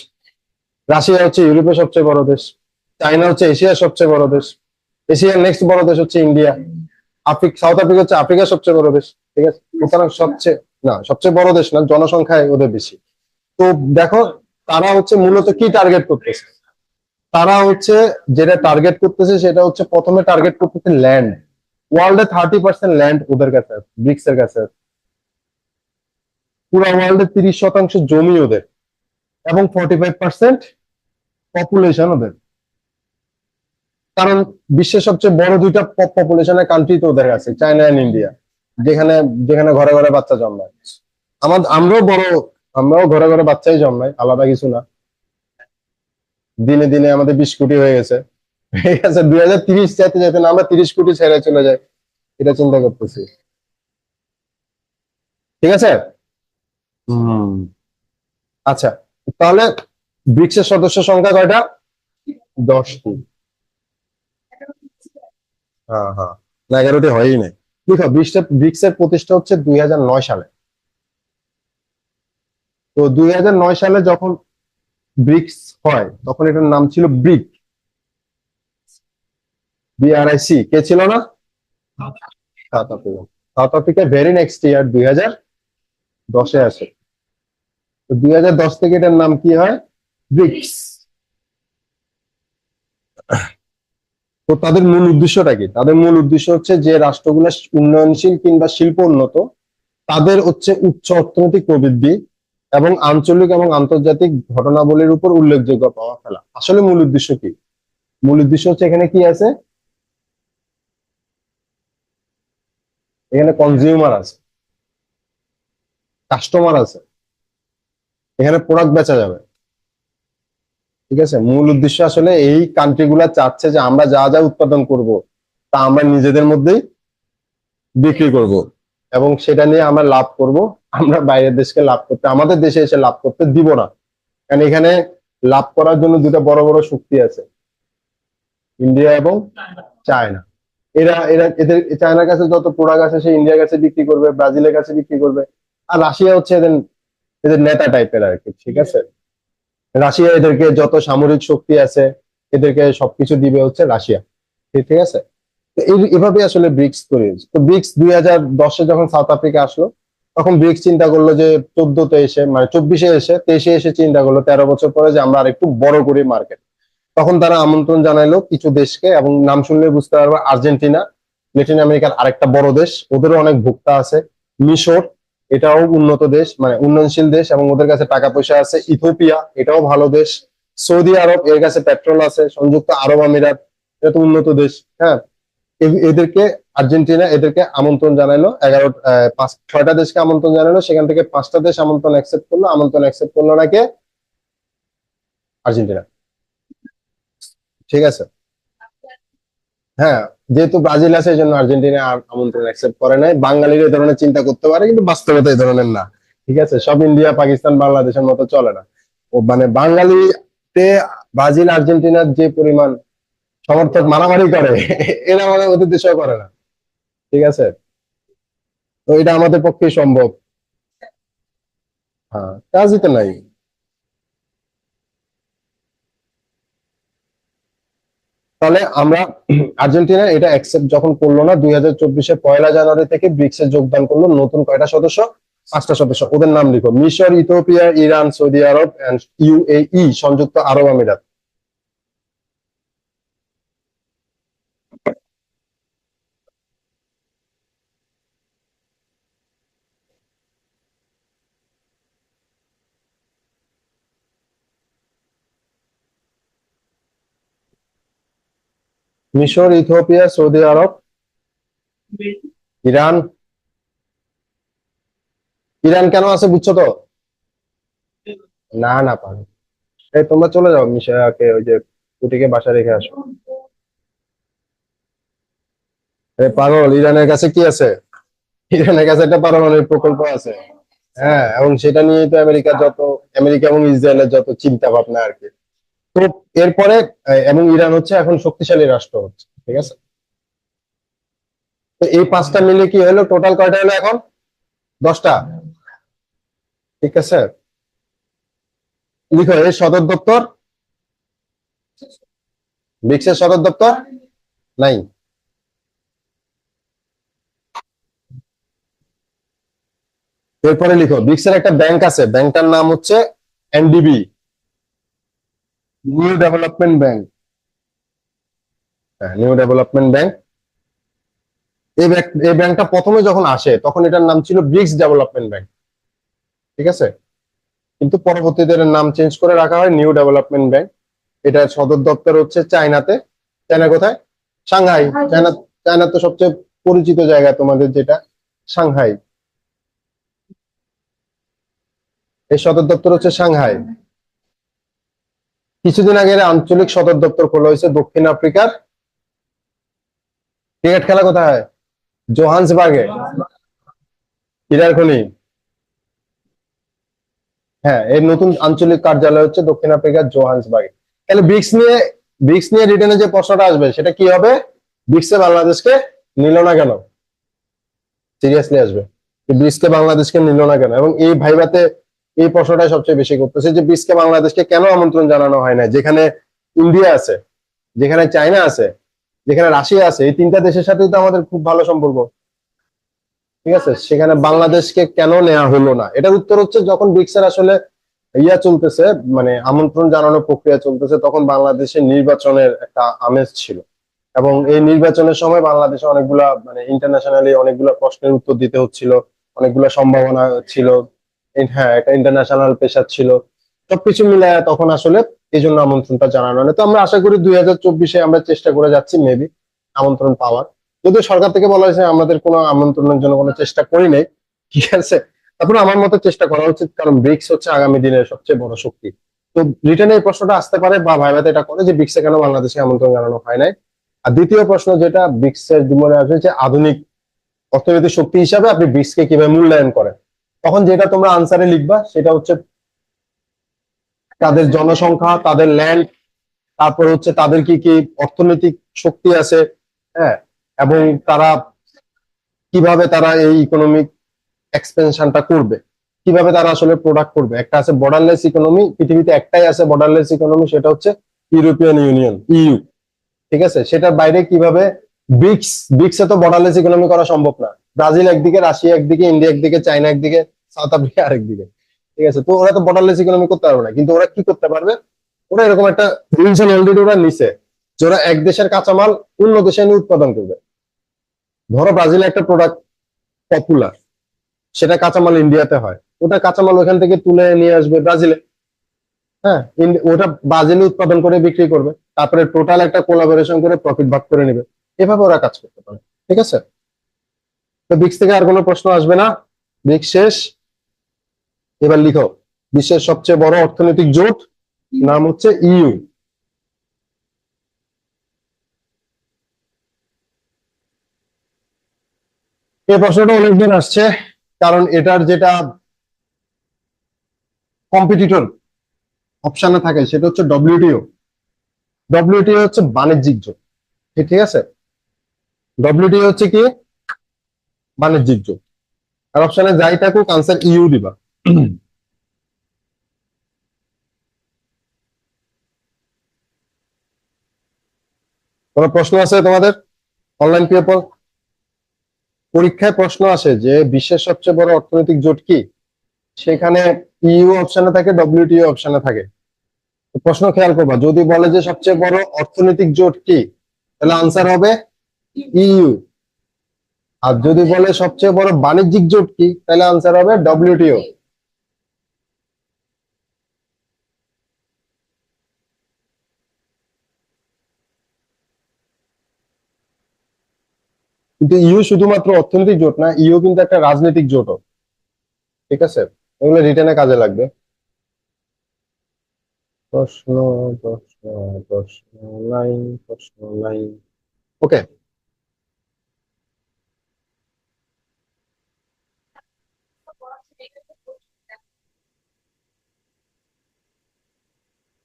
রাশিয়া হচ্ছে ইউরোপের সবচেয়ে বড় দেশ, চায়না হচ্ছে এশিয়ার সবচেয়ে বড় দেশ, এশিয়ার নেক্সট বড় দেশ হচ্ছে ইন্ডিয়া, সাউথ আফ্রিকা হচ্ছে আফ্রিকার সবচেয়ে বড় দেশ। ঠিক আছে, সুতরাং সবচেয়ে, না সবচেয়ে বড় দেশ না, জনসংখ্যায় ওদের বেশি। তো দেখো, তারা হচ্ছে মূলত কি টার্গেট করতেছে? তারা হচ্ছে যেটা টার্গেট করতেছে সেটা হচ্ছে, প্রথমে টার্গেট করতেছে ল্যান্ড। ওয়ার্ল্ডে 30% ল্যান্ড ওদের কাছে আছে, ব্রিক্স এর কাছে আছে। পুরো ওয়ার্ল্ডে 30% জমি ওদের, এবং 45% পপুলেশন ওদের। কারণ বিশ্বের সবচেয়ে বড় দুইটা পপুলেশনের কান্ট্রি তো ওদের আছে, চায়না এন্ড ইন্ডিয়া, যেখানে যেখানে ঘরে ঘরে বাচ্চা জন্মায়। আমরাও ঘরে ঘরে বাচ্চাই জন্মাই, আলাদা কিছু না। দিনে দিনে আমাদের 20 কোটি হয়ে গেছে, ঠিক আছে, 2030 যেতে যেতে না আমরা 30 কোটি ছেড়ে চলে যাই, এটা চিন্তা করতেছি। ঠিক আছে। হম। আচ্ছা, তাহলে ব্রিক্সের সদস্য সংখ্যা কয়টা? 10টি। হ্যাঁ হ্যাঁ, না 11টি হয়ই নাই। দেখো, ব্রিক্সের প্রতিষ্ঠা হচ্ছে 2009 সালে। তো 2009 সালে যখন ব্রিক্স হয় তখন এটার নাম ছিল ব্রিক, BRIC। কে ছিল না? South Africa. South Africa very next year 2010-এ আসে। তো 2010 থেকে এটার নাম কি হয়? ব্রিক্স। তো তাদের মূল উদ্দেশ্যটা কি? তাদের মূল উদ্দেশ্য হচ্ছে যে রাষ্ট্রগুলো উন্নয়নশীল কিংবা শিল্প উন্নত, তাদের হচ্ছে উচ্চ অর্থনৈতিক প্রবৃদ্ধি এবং আঞ্চলিক এবং আন্তর্জাতিক ঘটনাবলীর উপর উল্লেখযোগ্য প্রভাব ফেলা। আসলে মূল উদ্দেশ্য কি? মূল উদ্দেশ্য হচ্ছে এখানে কি আছে? এখানে কনজিউমার আছে, কাস্টমার আছে, এখানে প্রোডাক্ট বেচা যাবে। ঠিক আছে, মূল উদ্দেশ্য আসলে এই কান্ট্রি গুলা চাচ্ছে যে আমরা যা যা উৎপাদন করব তা আমরা নিজেদের মধ্যেই বিক্রি করব, এবং সেটা নিয়ে আমরা লাভ করব। আমরা বাইরের দেশকে লাভ করতে, আমাদের দেশে এসে লাভ করতে দিব না। কারণ এখানে লাভ করার জন্য দুটো বড় বড় শক্তি আছে, ইন্ডিয়া এবং চায়না। এরা এরা এদের চায়নার কাছে যত প্রোডাক্ট আছে সে ইন্ডিয়ার কাছে বিক্রি করবে, ব্রাজিলের কাছে বিক্রি করবে। আর রাশিয়া হচ্ছে এদের এদের নেতা টাইপের আর কি। ঠিক আছে, রাশিয়া এদেরকে যত সামরিক শক্তি আছে এদেরকে সবকিছু দিবে হচ্ছে রাশিয়া। ঠিক ঠিক আছে। তো এভাবে আসলে ব্রিক্স তৈরি হয়েছে। তো ব্রিক্স 2010-এ যখন সাউথ আফ্রিকা আসলো, তখন ব্রিক্স চিন্তা করলো যে 14-তে এসে, মানে 24-এ এসে, 23-এ এসে চিন্তা করলো 13 বছর পরে যে আমরা আর একটু বড় করি মার্কেট। তখন তারা আমন্ত্রণ জানাইলো কিছু দেশকে, এবং নাম শুনলে বুঝতে পারবে, আর্জেন্টিনা, ল্যাটিন আমেরিকার আরেকটা বড় দেশ, ওদেরও অনেক ভোক্তা আছে। মিশর, এটাও উন্নত দেশ, মানে উন্নয়নশীল দেশ, এবং ওদের কাছে টাকা পয়সা আছে। ইথিওপিয়া, এটাও ভালো দেশ। সৌদি আরব, এর কাছে পেট্রোল আছে। সংযুক্ত আরব আমিরাত, এটা তো উন্নত দেশ। হ্যাঁ, এদেরকে, আর্জেন্টিনা এদেরকে আমন্ত্রণ জানাইলো। 6টা দেশকে আমন্ত্রণ জানাইলো, সেখান থেকে 5টা দেশ আমন্ত্রণ অ্যাকসেপ্ট করলো। আমন্ত্রণ অ্যাকসেপ্ট করলো নাকি? আর্জেন্টিনা। ঠিক আছে। হ্যাঁ, যেহেতু ব্রাজিল আছে এই জন্য আর্জেন্টিনা আর আমন্ত্রণ অ্যাকসেপ্ট করে নাই। বাঙালির এই ধরনের চিন্তা করতে পারে, কিন্তু বাস্তবতা এই ধরনের না। ঠিক আছে, সব ইন্ডিয়া পাকিস্তান বাংলাদেশের মতো চলে না। ও মানে বাঙালিতে ব্রাজিল আর্জেন্টিনার যে পরিমাণ সমর্থক মারামারি করে, এরা আমাদের ওদের দেশেও করে না। ঠিক আছে, তো এটা আমাদের পক্ষে সম্ভব। হ্যাঁ, কাজই তো নাই। তাহলে আমরা আর্জেন্টিনা এটা অ্যাকসেপ্ট যখন করলো না, 2024-এ 1 জানুয়ারি থেকে ব্রিক্সে যোগদান করলো নতুন কয়টা সদস্য? 5টা সদস্য। ওদের নাম লিখো: মিশর, Ethiopia, Iran, Saudi Arab and UAE, সংযুক্ত আরব আমিরাত। মিশর, Ethiopia, Saudi Arab, Iran. Iran কেন আছে বুঝছো তো? না না পারো, এই তোমরা চলে যাও, মিশাকে ওই যে কুটিকে বাসা রেখে আসো। আরে পাগল, ইরানের কাছে কি আছে? ইরানের কাছে একটা পারমাণবিক প্রকল্প আছে। হ্যাঁ, এবং সেটা নিয়েই তো আমেরিকা এবং ইসরায়েলের যত চিন্তা ভাবনা আর কি। তো এরপরে এবং ইরান হচ্ছে এখন শক্তিশালী রাষ্ট্র হচ্ছে। ঠিক আছে, তো এই 5টা মিলে কি হলো, টোটাল কয়টা হলো এখন? 10টা। ঠিক আছে, লিখো এর সদর দপ্তর। ব্রিক্সের সদর দপ্তর নাই। এরপরে লিখো ব্রিক্সের একটা ব্যাংক আছে, ব্যাংকটার নাম হচ্ছে NDB, নিউ ডেভেলপমেন্ট ব্যাংক। হ্যাঁ, নিউ ডেভেলপমেন্ট ব্যাংক। এই ব্যাংকটা প্রথমে যখন আসে তখন এটার নাম ছিল ব্রিক্স ডেভেলপমেন্ট ব্যাংক। ঠিক আছে, কিন্তু পরবর্তীতে এর নাম চেঞ্জ করে রাখা হয় নিউ ডেভেলপমেন্ট ব্যাংক। এটার সদর দপ্তর হচ্ছে চায়নাতে। চায়না কোথায়? সাংহাই। চায়না, চায়না তো সবচেয়ে পরিচিত জায়গা তোমাদের যেটা, সাংহাই। এই সদর দপ্তর হচ্ছে সাংহাই। কিছুদিন আগে এর আঞ্চলিক সদর দপ্তর খোলা হয়েছে দক্ষিণ আফ্রিকার। ক্রিকেট খেলা কোথায়? জোহান্সবার্গে। হীরার খনি। হ্যাঁ, এর নতুন আঞ্চলিক কার্যালয় হচ্ছে দক্ষিণ আফ্রিকার জোহান্সবার্গে। তাহলে ব্রিক্স নিয়ে রিটেনে যে প্রশ্নটা আসবে সেটা কি হবে? ব্রিক্সে বাংলাদেশকে নিল না কেন? সিরিয়াসলি আসবে, ব্রিক্সকে বাংলাদেশকে নিল না কেন? এবং এই ভাইভাতে এই প্রশ্নটাই সবচেয়ে বেশি করতেছে যে ব্রিক্সকে বাংলাদেশকে কেন আমন্ত্রণ জানানো হয় না, যেখানে ইন্ডিয়া আছে, যেখানে চায়না আছে, যেখানে রাশিয়া আছে, এই তিনটা দেশের সাথেই তো আমাদের খুব ভালো সম্পর্ক। ঠিক আছে, সেখানে বাংলাদেশকে কেন নেওয়া হলো না? এটার উত্তর হচ্ছে যখন ব্রিক্সের আসলে চলতেছে, মানে আমন্ত্রণ জানানোর প্রক্রিয়া চলতেছে, তখন বাংলাদেশের নির্বাচনের একটা আমেজ ছিল। এবং এই নির্বাচনের সময় বাংলাদেশে অনেকগুলা মানে ইন্টারন্যাশনালি অনেকগুলা প্রশ্নের উত্তর দিতে হচ্ছিল, অনেকগুলা সম্ভাবনা ছিল। হ্যাঁ, একটা ইন্টারন্যাশনাল প্রেশার ছিল। সবকিছু মিলায় তখন আসলে এই জন্য আমন্ত্রণটা জানানো হয়। তো আমরা আশা করি 2024-এ আমরা চেষ্টা করে যাচ্ছি মেবি আমন্ত্রণ পাওয়ার। যদিও সরকার থেকে বলা হয়েছে আমাদের কোনো আমন্ত্রণের জন্য কোনো চেষ্টা করি নাই, ঠিক আছে। তারপরে আমার মতে চেষ্টা করা উচিত, কারণ ব্রিক্স হচ্ছে আগামী দিনের সবচেয়ে বড় শক্তি। তো রিটার্নে এই প্রশ্নটা আসতে পারে বা ভাইভাতে এটা করে যে ব্রিক্সে কেন বাংলাদেশে আমন্ত্রণ জানানো হয় নাই। আর দ্বিতীয় প্রশ্ন যেটা ব্রিক্সের মনে আসবে যে আধুনিক অর্থনৈতিক শক্তি হিসাবে আপনি ব্রিক্সকে কিভাবে মূল্যায়ন করেন, তখন যেটা তোমরা আনসারে লিখবা সেটা হচ্ছে তাদের জনসংখ্যা, তাদের ল্যান্ড, তারপর হচ্ছে তাদের কি কি অর্থনৈতিক শক্তি আছে, হ্যাঁ, এবং তারা কিভাবে তারা এই ইকোনমিক এক্সপেনশনটা করবে, কিভাবে তারা আসলে প্রোডাক্ট করবে। একটা আছে বর্ডারলেস ইকোনমি, পৃথিবীতে একটাই আছে বর্ডারলেস ইকোনমি, সেটা হচ্ছে ইউরোপিয়ান ইউনিয়ন, ইইউ। ঠিক আছে, সেটার বাইরে কিভাবে ব্রিক্সে তো বর্ডারলেস ইকোনমি করা সম্ভব না। ব্রাজিল একদিকে, রাশিয়া একদিকে, ইন্ডিয়া একদিকে, চায়না একদিকে, সাউথ আফ্রিকা আরেকদিকে। ঠিক আছে, তো ওরা তো বর্ডারলেস ইকোনমি করতে পারবে না, কিন্তু ওরা কি করতে পারবে? ওরা এরকম একটা রিলেশন অলরেডি ওরা নিছে যে ওরা এক দেশের কাঁচামাল অন্য দেশে এনে উৎপাদন করবে। ধরো ব্রাজিলে একটা প্রোডাক্ট পপুলার, সেটা কাঁচামাল ইন্ডিয়াতে হয়, ওটা কাঁচামাল ওখান থেকে তুলে নিয়ে আসবে ব্রাজিলে। হ্যাঁ, ওটা ব্রাজিলে উৎপাদন করে বিক্রি করবে, তারপরে টোটাল একটা কোলাবোরেশন করে প্রফিট ভাগ করে নেবে। এভাবে ওরা কাজ করতে পারে। ঠিক আছে, তো ব্রিক্স থেকে আর কোনো প্রশ্ন আসবে না, ব্রিক্স শেষ। এবার লিখো, বিশ্বের সবচেয়ে বড় অর্থনৈতিক জোট নাম হচ্ছে ইইউ। এই প্রশ্নটা অনেকদিন আসছে, কারণ এটার যেটা কম্পিটিটর অপশনে থাকে সেটা হচ্ছে ডব্লিউটিও। ডব্লিউটিও হচ্ছে বাণিজ্যিক জোট, ঠিক আছে। ডব্লিউটিও হচ্ছে কি? বাণিজ্যিক জোট। আর অপশনে যাই থাকুক আনসার ইউ দিবা। কোনো প্রশ্ন আছে তোমাদের? অনলাইন পেপার পরীক্ষায় প্রশ্ন আসে যে বিশ্বের সবচেয়ে বড় অর্থনৈতিক জোট কি, সেখানে ইউ অপশনে থাকে, ডব্লিউটিও অপশনে থাকে। তো প্রশ্ন খেয়াল করবা, যদি বলে যে সবচেয়ে বড় অর্থনৈতিক জোট কি, তাহলে আনসার হবে ইইউ। আর যদি বলে সবচেয়ে বড় বাণিজ্যিক জোট কি, তাহলে আনসার হবে ডব্লিউটিও। কিন্তু ইউ শুধুমাত্র অর্থনৈতিক জোট না, ইউ কিন্তু একটা রাজনৈতিক জোটও। ঠিক আছে, এগুলো রিটেনে কাজে লাগবে। প্রশ্ন, প্রশ্ন, প্রশ্ন লাইন, প্রশ্ন লাইন। ওকে,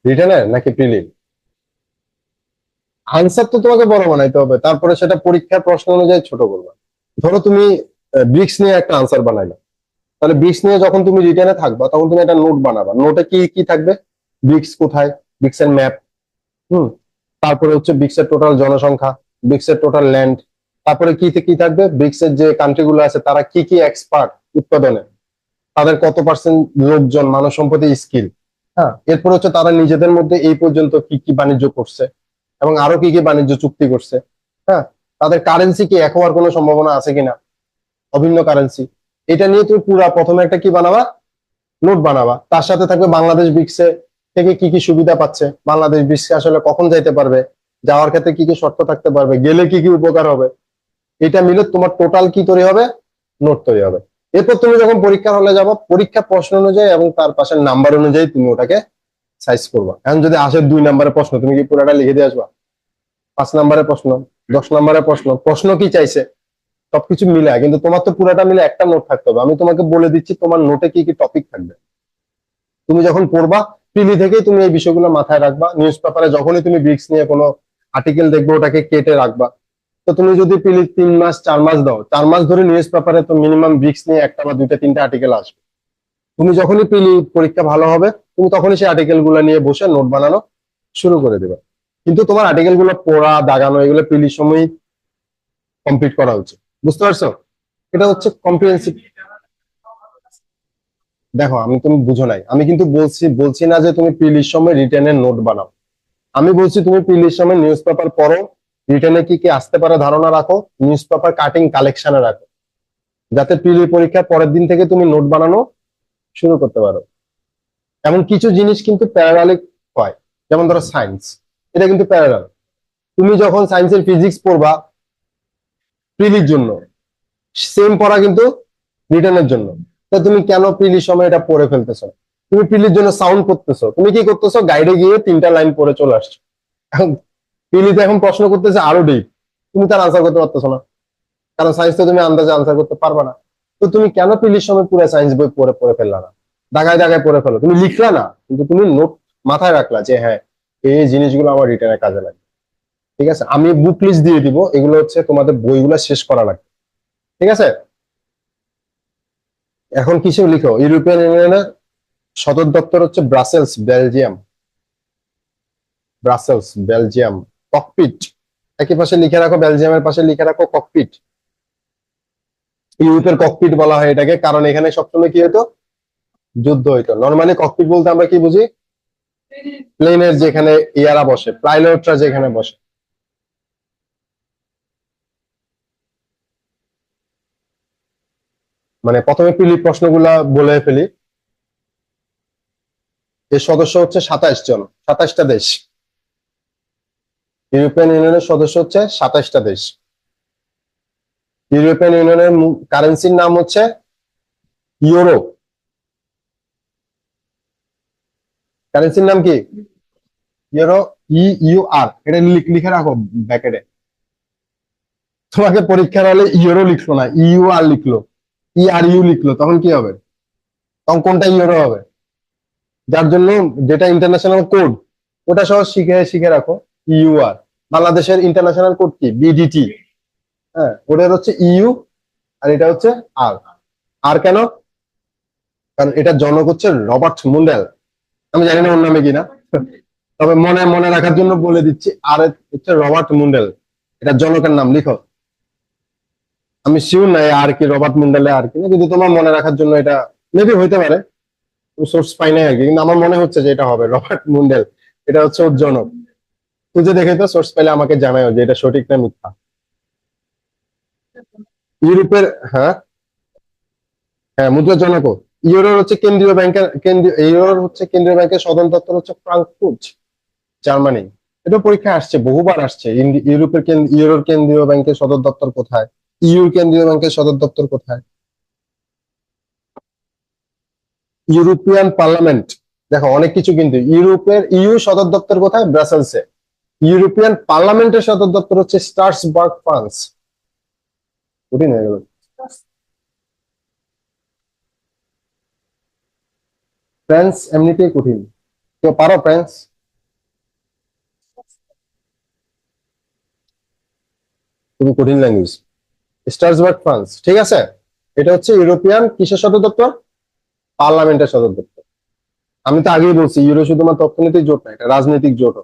রিটেনের নাকি প্রিলিম? আনসার তো তোমাকে বড় বানাইতে হবে, তারপরে সেটা পরীক্ষার প্রশ্ন অনুযায়ী ছোট করবে। ধরো তুমি ব্রিক্স নিয়ে একটা আনসার বানাইলা, তাহলে ব্রিক্স নিয়ে যখন তুমি রিটেনে থাকবা তখন তুমি একটা নোট বানাবা। নোটে কি কি থাকবে? ব্রিক্স কোথায়, ব্রিক্সের ম্যাপ, হুম, তারপরে হচ্ছে ব্রিক্সের টোটাল জনসংখ্যা, ব্রিক্সের টোটাল ল্যান্ড, তারপরে কি কি থাকবে, ব্রিক্সের যে কান্ট্রি গুলো আছে তারা কি কি এক্সপার্ট উৎপাদনে, তাদের কত পার্সেন্ট লোকজন, মানব সম্পত্তি, স্কিল। হ্যাঁ, এরপর হচ্ছে তারা নিজেদের মধ্যে এই পর্যন্ত কি কি বাণিজ্য করছে এবং আরো কি কি বাণিজ্য চুক্তি করছে। হ্যাঁ, তাদের কারেন্সি কি এক হওয়ার কোনো সম্ভাবনা আছে কিনা, অভিন্ন কারেন্সি। এটা নিয়ে তুমি পুরা প্রথমে একটা কি বানাবা, নোট বানাবা। তার সাথে থাকবে বাংলাদেশ ব্রিক্সে থেকে কি কি সুবিধা পাচ্ছে, বাংলাদেশ ব্রিক্সে আসলে কখন যাইতে পারবে, যাওয়ার ক্ষেত্রে কি কি শর্ত থাকতে পারবে, গেলে কি কি উপকার হবে। এটা মিলে তোমার টোটাল কি তৈরি হবে, নোট তৈরি হবে। এরপর তুমি যখন পরীক্ষার হলে যাবো, পরীক্ষা প্রশ্ন অনুযায়ী এবং তার পাশের নাম্বার অনুযায়ী তুমি ওটাকে সাইজ করবা। এখন যদি আসে 2 নম্বরের প্রশ্ন, তুমি কি পুরোটা লিখে দিয়ে আসবা? 5 নম্বরের প্রশ্ন, 10 নম্বরের প্রশ্ন, প্রশ্ন কি চাইছে সবকিছু মিলে, কিন্তু তোমার তো পুরোটা মিলে একটা নোট থাকতে হবে। আমি তোমাকে বলে দিচ্ছি তোমার নোটে কি কি টপিক থাকবে। তুমি যখন পড়বা প্রিলি থেকেই তুমি এই বিষয়গুলো মাথায় রাখবা। নিউজ পেপারে যখনই তুমি ব্রিক্স নিয়ে কোনো আর্টিকেল দেখবে ওটাকে কেটে রাখবা। তো তুমি যদি প্রিলি 3 মাস 4 মাস দাও, 4 মাস ধরে নিউজ পেপারে তো মিনিমাম ব্রিক্স নিয়ে একটা বা দুইটা তিনটা আর্টিকেল আসবে। তুমি যখনই প্রিলি পরীক্ষা ভালো হবে, তুমি তখনই সেই আর্টিকেল গুলো নিয়ে বসে নোট বানানো শুরু করে দেবে। কিন্তু তোমার আর্টিকেল গুলো পড়া দাগানো এগুলো প্রিলির সময় কমপ্লিট করা উচিত। বুঝতে পারছো? এটা হচ্ছে কম্প্রিহেন্সিভ। দেখো, তুমি বুঝো নাই, আমি কিন্তু বলছি না যে তুমি প্রিলির সময় রিটেনের নোট বানাও। আমি বলছি তুমি প্রিলির সময় নিউজ পেপার পড়ো, রিটেনে কি কি আসতে পারে ধারণা রাখো, নিউজ পেপার কাটিং কালেকশনে রাখো, যাতে প্রিলি পরীক্ষার পরের দিন থেকে তুমি নোট বানানো শুরু করতে পারো। এমন কিছু জিনিস কিন্তু প্যারালালিক হয়, যেমন ধরো সায়েন্স, এটা কিন্তু প্যারালাল। তুমি যখন সায়েন্সের ফিজিক্স পড়বা প্রিলির জন্য, সেম পড়া কিন্তু রিটেনের জন্য। তো তুমি কেন প্রিলির সময় এটা পড়ে ফেলতেছো? তুমি প্রিলির জন্য সাউন্ড করতেছো, তুমি কি করতেছো, গাইডে গিয়ে 3টা লাইন পড়ে চলে আসছো। এখন প্রিলিতে এখন প্রশ্ন করতেছে আরো ডিপ, তুমি তার আনসার করতে পারতেছো না, কারণ সায়েন্স তো তুমি আন্দাজে আনসার করতে পারবে না। তো তুমি কেন প্রিলির সময় পুরো সায়েন্স বই পড়ে পড়ে ফেললা না? দাগায় দাগায় পড়ে ফেলো, তুমি লিখলা না কিন্তু তুমি নোট মাথায় রাখলা যে হ্যাঁ এই জিনিসগুলো আমার রিটার্নে কাজে লাগবে। ঠিক আছে, আমি বুক লিস্ট দিয়ে দিব, এগুলো হচ্ছে তোমাদের বইগুলো শেষ করা লাগবে। ঠিক আছে, এখন কিছু লিখো। ইউরোপিয়ান ইউনিয়নের সদর দপ্তর হচ্ছে Brussels, Belgium. Brussels, Belgium. Cockpit একই পাশে লিখে রাখো, বেলজিয়ামের পাশে লিখে রাখো ককপিট। ইউরোপের ককপিট বলা হয় এটাকে, কারণ এখানে সবসময় কি হতো, যুদ্ধ হইতো। নর্মালি ককপিট বলতে আমরা কি বুঝি, প্লেনের যেখানে ইয়ারা বসে, পাইলটরা যেখানে বসে। মানে প্রথমে পিলি প্রশ্নগুলা বলে ফেলি। এর সদস্য হচ্ছে 27 জন, 27টা দেশ। ইউরোপিয়ান ইউনিয়নের সদস্য হচ্ছে 27টা দেশ। ইউরোপিয়ান ইউনিয়নের কারেন্সির নাম হচ্ছে ইউরো। কারেন্সির নাম কি? ইউরো। ইউআর, এটা লিখে রাখো ব্যাকেটে। তোমাকে পরীক্ষার হলে ইউরো লিখলো না, ইউআর লিখলো, ইউ লিখলো, তখন কি হবে? তখন কোনটা ইউরো হবে? যার জন্য যেটা ইন্টারন্যাশনাল কোড, ওটা সহ শিখে শিখে রাখো। ইউআর, বাংলাদেশের ইন্টারন্যাশনাল কোড কি, বিডিটি। হ্যাঁ, ওটার হচ্ছে ইউ, আর এটা হচ্ছে আর। আর কেন? কারণ এটা জনক হচ্ছে রবার্ট মুন্ডেল। আমি জানি না ওর নামে কিনা, তবে মনে মনে রাখার জন্য বলে দিচ্ছি। আর হচ্ছে রবার্ট মুন্ডেল, এটা জনকের নাম, লিখো। আমি শিওর নাই আর কি রবার্ট মুন্ডেলে আর কি না, কিন্তু তোমার মনে রাখার জন্য এটা মেবি হইতে পারে। সোর্স পাই নাই আর কি, কিন্তু আমার মনে হচ্ছে যে এটা হবে রবার্ট মুন্ডেল। এটা হচ্ছে ওর জনক। খুঁজে দেখে তো, সোর্স পাইলে আমাকে জানাও যে এটা সঠিক না মিথ্যা। ইউরোপের, হ্যাঁ হ্যাঁ, মুদ্রার জনকও। ইউরোর হচ্ছে কেন্দ্রীয় ব্যাংকের, ইউরোর হচ্ছে কেন্দ্রীয় ব্যাংকের সদর দপ্তর হচ্ছে ফ্রাঙ্কফুর্ট, জার্মানি। এটা পরীক্ষায় আসছে, বহুবার আসছে। ইউরোর কেন্দ্রীয় ব্যাংকের সদর দপ্তর কোথায়, ইউর কেন্দ্রীয় ব্যাংকের সদর দপ্তর কোথায়? ইউরোপিয়ান পার্লামেন্ট, দেখো অনেক কিছু, কিন্তু ইউ সদর দপ্তর কোথায়, ব্রাসেলসে। ইউরোপিয়ান পার্লামেন্টের সদর দপ্তর হচ্ছে স্ট্রাসবার্গ, ফ্রান্স। কঠিন হয়ে গেল। ফ্রান্স এমনিতেই কঠিন, তো পারো ফ্রান্স? খুবই কঠিন ল্যাঙ্গুয়েজ। স্ট্রাসবার্গ, ফ্রান্স, ঠিক আছে। এটা হচ্ছে ইউরোপিয়ান কিসের সদর দপ্তর, পার্লামেন্টের সদর দপ্তর। আমি তো আগেই বলছি ইউরো শুধুমাত্র অর্থনৈতিক জোট না, এটা রাজনৈতিক জোট।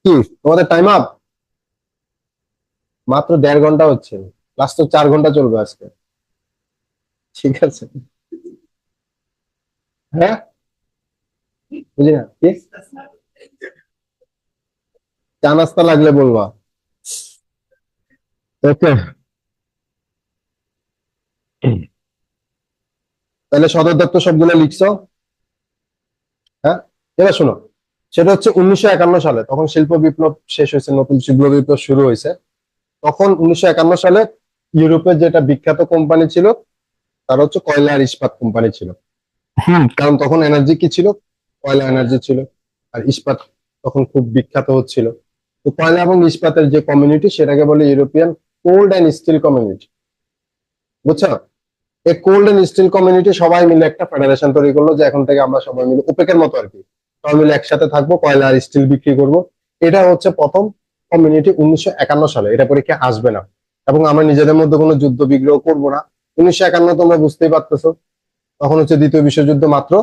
কি তোমাদের টাইম আপ? মাত্র 1.5 ঘন্টা হচ্ছে, লাস্ট তো 4 ঘন্টা চলবে আজকে। ঠিক আছে, হ্যাঁ, বুঝি না কি, চা নাস্তা লাগলে বলবা। ওকে, তাহলে সদর দপ্তর সবগুলো লিখছো? হ্যাঁ, এবার শোনো। সেটা হচ্ছে 1951 সালে, তখন শিল্প বিপ্লব শেষ হয়েছে, নতুন শিল্প বিপ্লব শুরু হয়েছে। তখন 1951 সালে ইউরোপের যেটা বিখ্যাত কোম্পানি ছিল তারা হচ্ছে কয়লা আর ইস্পাত কোম্পানি ছিল। কারণ তখন এনার্জি কি ছিল, কয়লা এনার্জি ছিল, আর ইস্পাত তখন খুব বিখ্যাত হচ্ছিল। তো কয়লা এবং ইস্পাতের যে কমিউনিটি সেটাকে বলে European coal and steel community, বুঝছো? এই কোল্ড অ্যান্ড স্টিল কমিউনিটি সবাই মিলে একটা ফেডারেশন তৈরি করলো যে এখন থেকে আমরা সবাই মিলে ওপেকের মতো আর কি, সবাই মিলে একসাথে থাকবো, কয়লা আর স্টিল বিক্রি করব। এটা হচ্ছে প্রথম কমিউনিটি 1951 সালে, এটা পরীক্ষা আসবে না। এবং আমরা নিজেদের মধ্যে কোনো যুদ্ধ বিগ্রহ করবো না। 1951 তোমরা বুঝতেই পারতেছো, তখন হচ্ছে দ্বিতীয় বিশ্বযুদ্ধ মাত্র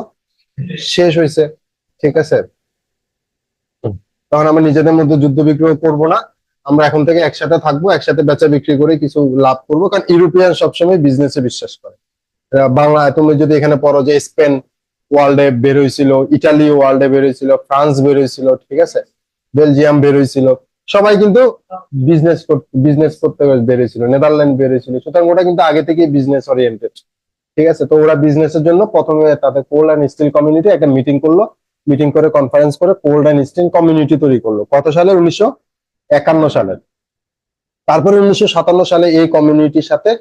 শেষ হয়েছে, ঠিক আছে? তখন আমরা নিজেদের মধ্যে যুদ্ধ বিগ্রহ করবো না, আমরা এখন থেকে একসাথে থাকবো, একসাথে বেচা বিক্রি করে কিছু লাভ করবো, কারণ ইউরোপিয়ান সবসময় বিজনেসে বিশ্বাস করে। বাংলা তুমি যদি এখানে পড়ো যে স্পেন ওয়ার্ল্ডে বের হয়েছিল, ইটালি ওয়ার্ল্ডে বের হয়েছিল, ফ্রান্স বের হয়েছিল, ঠিক আছে, বেলজিয়াম বের হয়েছিল, সবাই কিন্তু বিজনেস করতে বের হয়েছিল, নেদারল্যান্ড বের হয়েছিল, সুতরাং ওটা কিন্তু আগে থেকে বিজনেস ওরিয়েন্টেড, ঠিক আছে? তো ওরা বিজনেসের জন্য প্রথমে তাদের কোল্ড অ্যান্ড স্টিল কমিউনিটি একটা মিটিং করলো, মিটিং করে কনফারেন্স করে কোল্ড অ্যান্ড স্টিল কমিউনিটি তৈরি করলো। কত সালে? 1951 সালে। তারপরে 1957 সালে এই কমিউনিটির সাথে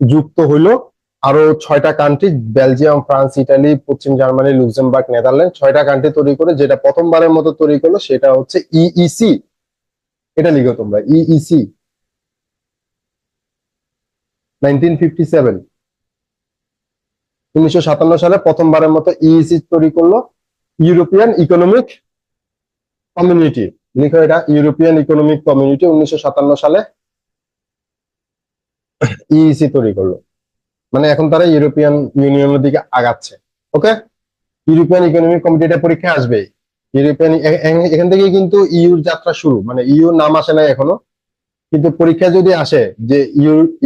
যুক্ত হইলো আরো 6টা কান্ট্রি, বেলজিয়াম, ফ্রান্স, ইটালি, পশ্চিম জার্মানি, লুক্সেমবার্গ, নেদারল্যান্ড, 6টা কান্ট্রি তৈরি করে যেটা প্রথমবারের মতো তৈরি করলো সেটা হচ্ছে ইইসি। এটা লিখো তোমরা, ইইসি 1957, 1957 সালে প্রথমবারের মতো ইইসি তৈরি করলো, ইউরোপিয়ান ইকোনমিক কমিউনিটি। লিখো এটা, ইউরোপিয়ান ইকোনমিক কমিউনিটি 1957 সালে ইইসি তৈরি করলো। মানে এখন তারা ইউরোপিয়ান ইউনিয়নের দিকে আগাচ্ছে। ওকে, ইউরোপিয়ান ইকোনমিক কমিটিটা পরীক্ষা আসবে। ইউরোপিয়ান এখান থেকে কিন্তু ইউর যাত্রা শুরু, মানে ইউর নাম আসে না এখনো, কিন্তু পরীক্ষা যদি আসে যে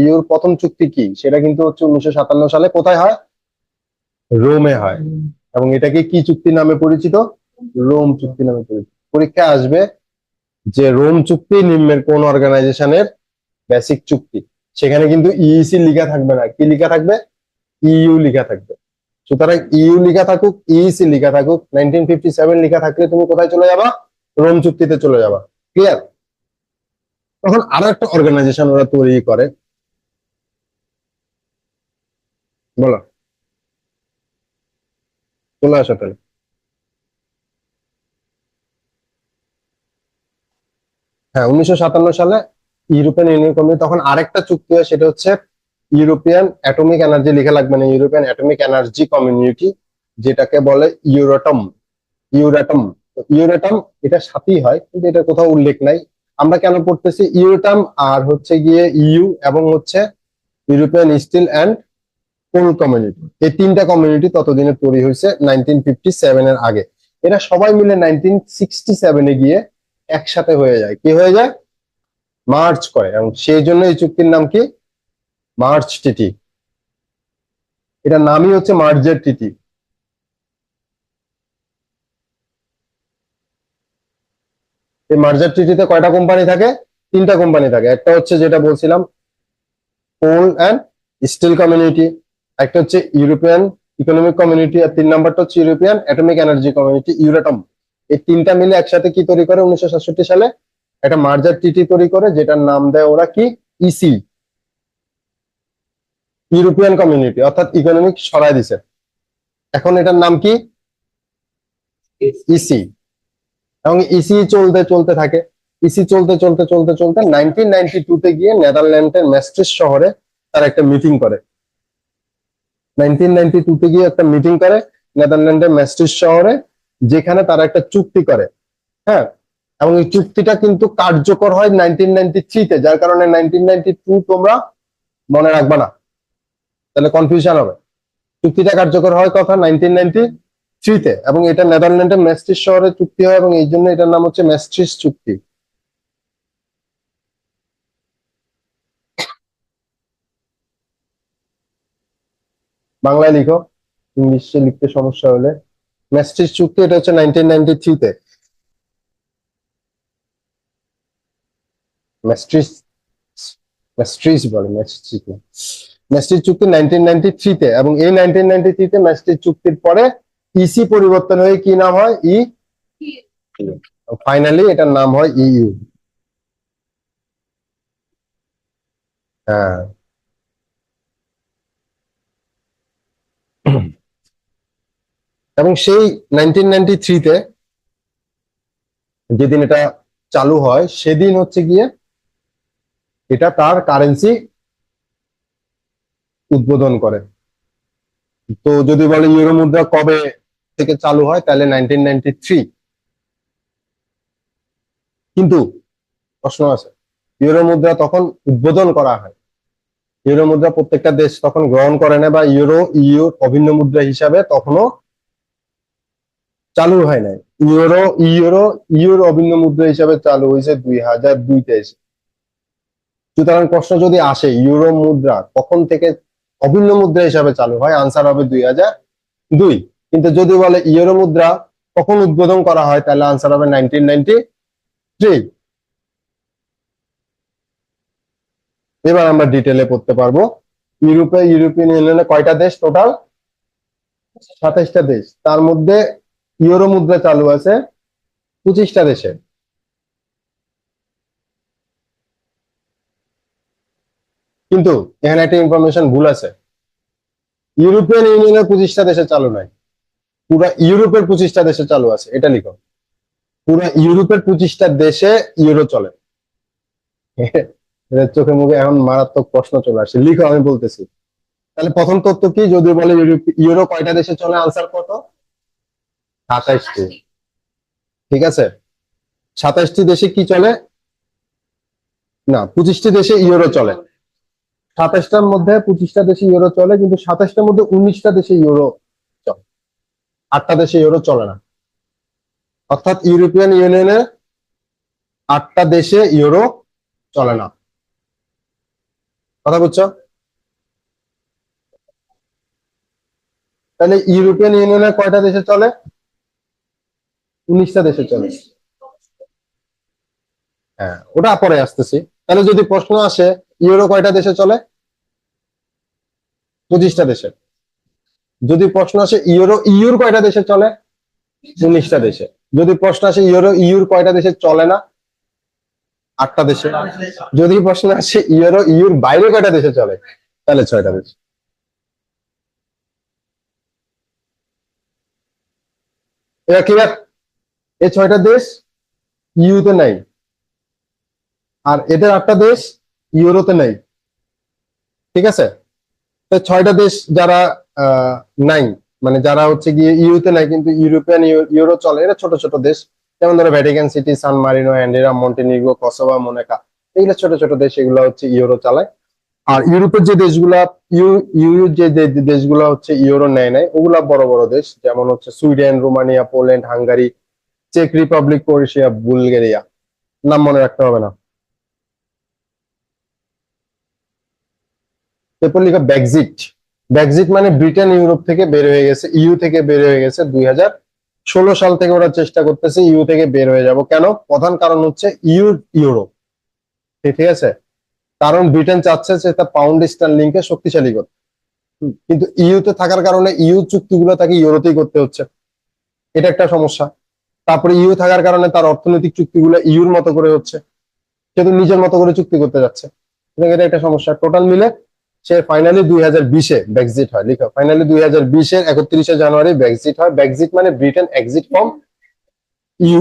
ইউর প্রথম চুক্তি কি, সেটা কিন্তু হচ্ছে 1957 সালে কোথায় হয়? রোমে হয়। এবং এটাকে কি চুক্তি নামে পরিচিত? রোম চুক্তি নামে পরিচিত। পরীক্ষা আসবে যে রোম চুক্তি নিম্নের কোন অর্গানাইজেশনের বেসিক চুক্তি, সেখানে কিন্তু ইইসি লিখা থাকবে না, কি লিখা থাকবে? ইইউ লিখা থাকবে। সুতরাং ইইউ লিখা থাকুক, ইইসি লিখা থাকুক, 1957 লিখা থাকলে তুমি কোথায় চলে যাবা? রোম চুক্তিতে চলে যাবা। ক্লিয়ার? তখন আরো একটা অর্গানাইজেশন ওরা তৈরি করে, বলো, চলে আসো তাহলে। হ্যাঁ, 1957 সালে ইউরোপিয়ান ইউনিয়ন কমিটি, তখন আরেকটা চুক্তি হয়, সেটা হচ্ছে ইউরোপিয়ান অ্যাটমিক এনার্জি, লিখে লাগবে না, ইউরোপিয়ান অ্যাটমিক এনার্জি কমিউনিটি, যেটাকে বলে ইউরোটম। ইউরেটম, ইউরেটম এটা সাথেই হয় কিন্তু এটা কোথাও উল্লেখ নাই। আমরা কেন পড়তেছি ইউরেটাম আর হচ্ছে গিয়ে ইউ এবং হচ্ছে European steel and coal community, এই তিনটা কমিউনিটি ততদিনে তৈরি হয়েছে 1957 এর আগে। এরা সবাই মিলে 1967 গিয়ে একসাথে হয়ে যায়, কি হয়ে যায়? মার্চ করে, এবং সেই জন্য এই চুক্তির নাম কি? March TT. এটা নামই হচ্ছে মার্চের টিটি। এই মার্জার ট্রিটিতে কয়টা কোম্পানি থাকে? তিনটা কোম্পানি থাকে। একটা হচ্ছে যেটা বলছিলাম কোল অ্যান্ড স্টিল কমিউনিটি, একটা হচ্ছে ইউরোপিয়ান ইকোনমিক কমিউনিটি, আর 3 নম্বরটা হচ্ছে ইউরোপিয়ান অ্যাটমিক এনার্জি কমিউনিটি, ইউরেটম। এই তিনটা মিলে একসাথে কি তৈরি করে 1967 সালে? একটা মার্জার ট্রিটি তৈরি করে, যেটার নাম দেয় ওরা কি? ইসি, ইউরোপিয়ান কমিউনিটি, অর্থাৎ ইকোনমিক সরাই দিছে, এখন এটার নাম কি? ইসি। এবং ইসি চলতে চলতে থাকে, ইসি চলতে চলতে চলতে চলতে 1992 গিয়ে নেদারল্যান্ডের ম্যাস্ট্রিস শহরে তার একটা মিটিং করে। 1992 গিয়ে একটা মিটিং করে নেদারল্যান্ডের ম্যাস্ট্রিস শহরে, যেখানে তারা একটা চুক্তি করে। হ্যাঁ, এবং এই চুক্তিটা কিন্তু কার্যকর হয় 1993-তে, যার কারণে 1992 তোমরা মনে রাখবা না, তাহলে কনফিউশন হবে। চুক্তিটা কার্যকর হয় কথা 1993-তে, এবং এটা নেদারল্যান্ডের ম্যাস্ট্রিস শহরে চুক্তি হয়, এবং এই জন্য এটার নাম হচ্ছে ম্যাস্ট্রিস চুক্তি। বাংলায় লিখো, ইংলিশে লিখতে সমস্যা হলে। ম্যাস্ট্রিস চুক্তি, এটা হচ্ছে 1993-তে। ম্যাস্ট্রিস, ম্যাস্ট্রিস বলে, ম্যাস্ট্রিস না। ম্যাস্ট্রিস চুক্তি 1993-তে, এবং এই 1993-তে ম্যাস্ট্রিস চুক্তির পরে ইসি পরিবর্তন হয়ে কি নাম হয়? ফাইনালি এটার নাম হয় ইইউ। হ্যাঁ, এবং সেই 1993-তে যেদিন এটা চালু হয় সেদিন হচ্ছে গিয়ে এটা তার কারেন্সি উদ্বোধন করে। তো যদি বলে ইউরো মুদ্রা কবে থেকে চালু হয় তাহলে 1993। কিন্তু প্রশ্ন আছে, ইউরো মুদ্রা তখন উদ্বোধন করা হয়, ইউরো মুদ্রা প্রত্যেকটা দেশ তখন গ্রহণ করে না, বা ইউর অভিন্ন মুদ্রা হিসাবে তখনও চালু হয় নাই। ইউরো ইউরো ইউর অভিন্ন মুদ্রা হিসাবে চালু হয়েছে 2002-তে এসে। সুতরাং প্রশ্ন যদি আসে ইউরো মুদ্রা কখন থেকে অভিন্ন মুদ্রা হিসাবে চালু হয়, আনসার হবে 2002। কিন্তু যদি বলে ইউরো মুদ্রা কখন উদ্বোধন করা হয় তাহলে আনসার হবে 1993। এবার আমরা ডিটেলে পড়তে পারবো। ইউরোপিয়ান ইউনিয়নে কয়টা দেশ টোটাল? 27টা দেশ। তার মধ্যে ইউরো মুদ্রা চালু আছে 25টা দেশে। কিন্তু এখানে একটা ইনফরমেশন ভুল আছে, ইউরোপিয়ান ইউনিয়নের 25টা দেশে চালু নাই, পুরো ইউরোপের 25টা দেশে চালু আছে, এটা লিখো। পুরো ইউরোপের 25টা দেশে ইউরো চলে। এদের চোখে মুখে এখন মারাত্মক প্রশ্ন চলে আসে, লিখো আমি বলতেছি। তাহলে প্রথম তথ্য কি, যদি বলে ইউরো কয়টা দেশে চলে, আনসার কত? 27টি। ঠিক আছে, 27টি দেশে কি চলে? না, 25টি দেশে ইউরো চলে। 27টার মধ্যে 25টা দেশে ইউরো চলে, কিন্তু 27টার মধ্যে 19টা দেশে ইউরো চলে, 8টা দেশে ইউরো চলে না। অর্থাৎ ইউরোপিয়ান ইউনিয়নের 8টা দেশে ইউরো চলে না। কথা বুঝছো? তাহলে ইউরোপিয়ান ইউনিয়নের কয়টা দেশে চলে? 19টা দেশে চলে। হ্যাঁ, ওটা পরে আসতেছি। তাহলে যদি প্রশ্ন আসে ইউরো কয়টা দেশে চলে? 25টা দেশে। যদি প্রশ্ন আসে ইউর কয়টা দেশে চলে? 19টা দেশে। যদি প্রশ্ন আসে ইউর কয়টা দেশে চলে না? 8টা দেশে। যদি প্রশ্ন আসে ইউর বাইরে কয়টা দেশে চলে, তাহলে 6টা দেশ। এবার ক্লিয়ার? এই 6টা দেশ ইউতে নাই, আর এদের 8টা দেশ ইউরোতে নাই। ঠিক আছে, তো 6টা দেশ যারা নাই, মানে যারা হচ্ছে গিয়ে ইউতে নাই কিন্তু ইউরোপিয়ান ইউরো চলে, এরা ছোট ছোট দেশ। যেমন ধরো Vatican City, San Marino, Andorra, Montenegro, Kosovo, Monaco, এগুলো ছোট ছোট দেশ, এগুলো হচ্ছে ইউরো চালায়। আর ইউরোপের যে দেশগুলা ইউ ইউ যে দেশগুলো হচ্ছে ইউরো নেয় নাই, ওগুলা বড় বড় দেশ, যেমন হচ্ছে সুইডেন, রোমানিয়া, পোল্যান্ড, হাঙ্গারি, চেক রিপাবলিক, ক্রোয়েশিয়া, বুলগেরিয়া। নাম মনে রাখতে হবে না। এরপর লিখা ব্রেক্সিট। ব্রেক্সিট মানে ব্রিটেন ইউরোপ থেকে বের হয়ে গেছে, ইউ থেকে বের হয়ে গেছে। 2016 সাল থেকে ওরা চেষ্টা করতেছে ইউ থেকে বের হয়ে যাব। কেন? প্রধান কারণ হচ্ছে ইউরো। ঠিক আছে, কারণ ব্রিটেন চাচ্ছে যে তা পাউন্ড স্টার্লিংকে শক্তিশালী করতে, কিন্তু ইউতে থাকার কারণে ইউ চুক্তিগুলো তাকে ইউরোতেই করতে হচ্ছে, এটা একটা সমস্যা। তারপরে ইউ থাকার কারণে তার অর্থনৈতিক চুক্তিগুলো ইউর মতো করে হচ্ছে, কিন্তু নিজের মতো করে চুক্তি করতে যাচ্ছে, এটা একটা সমস্যা। টোটাল মিলে সে ফাইনালি 2020-এ ব্রেক্সিট হয়। লিখো, ফাইনালি 2020-এর 31শে জানুয়ারি ব্রেক্সিট হয়। ব্রেক্সিট মানে ব্রিটেন এক্সিট ফ্রম ইউ।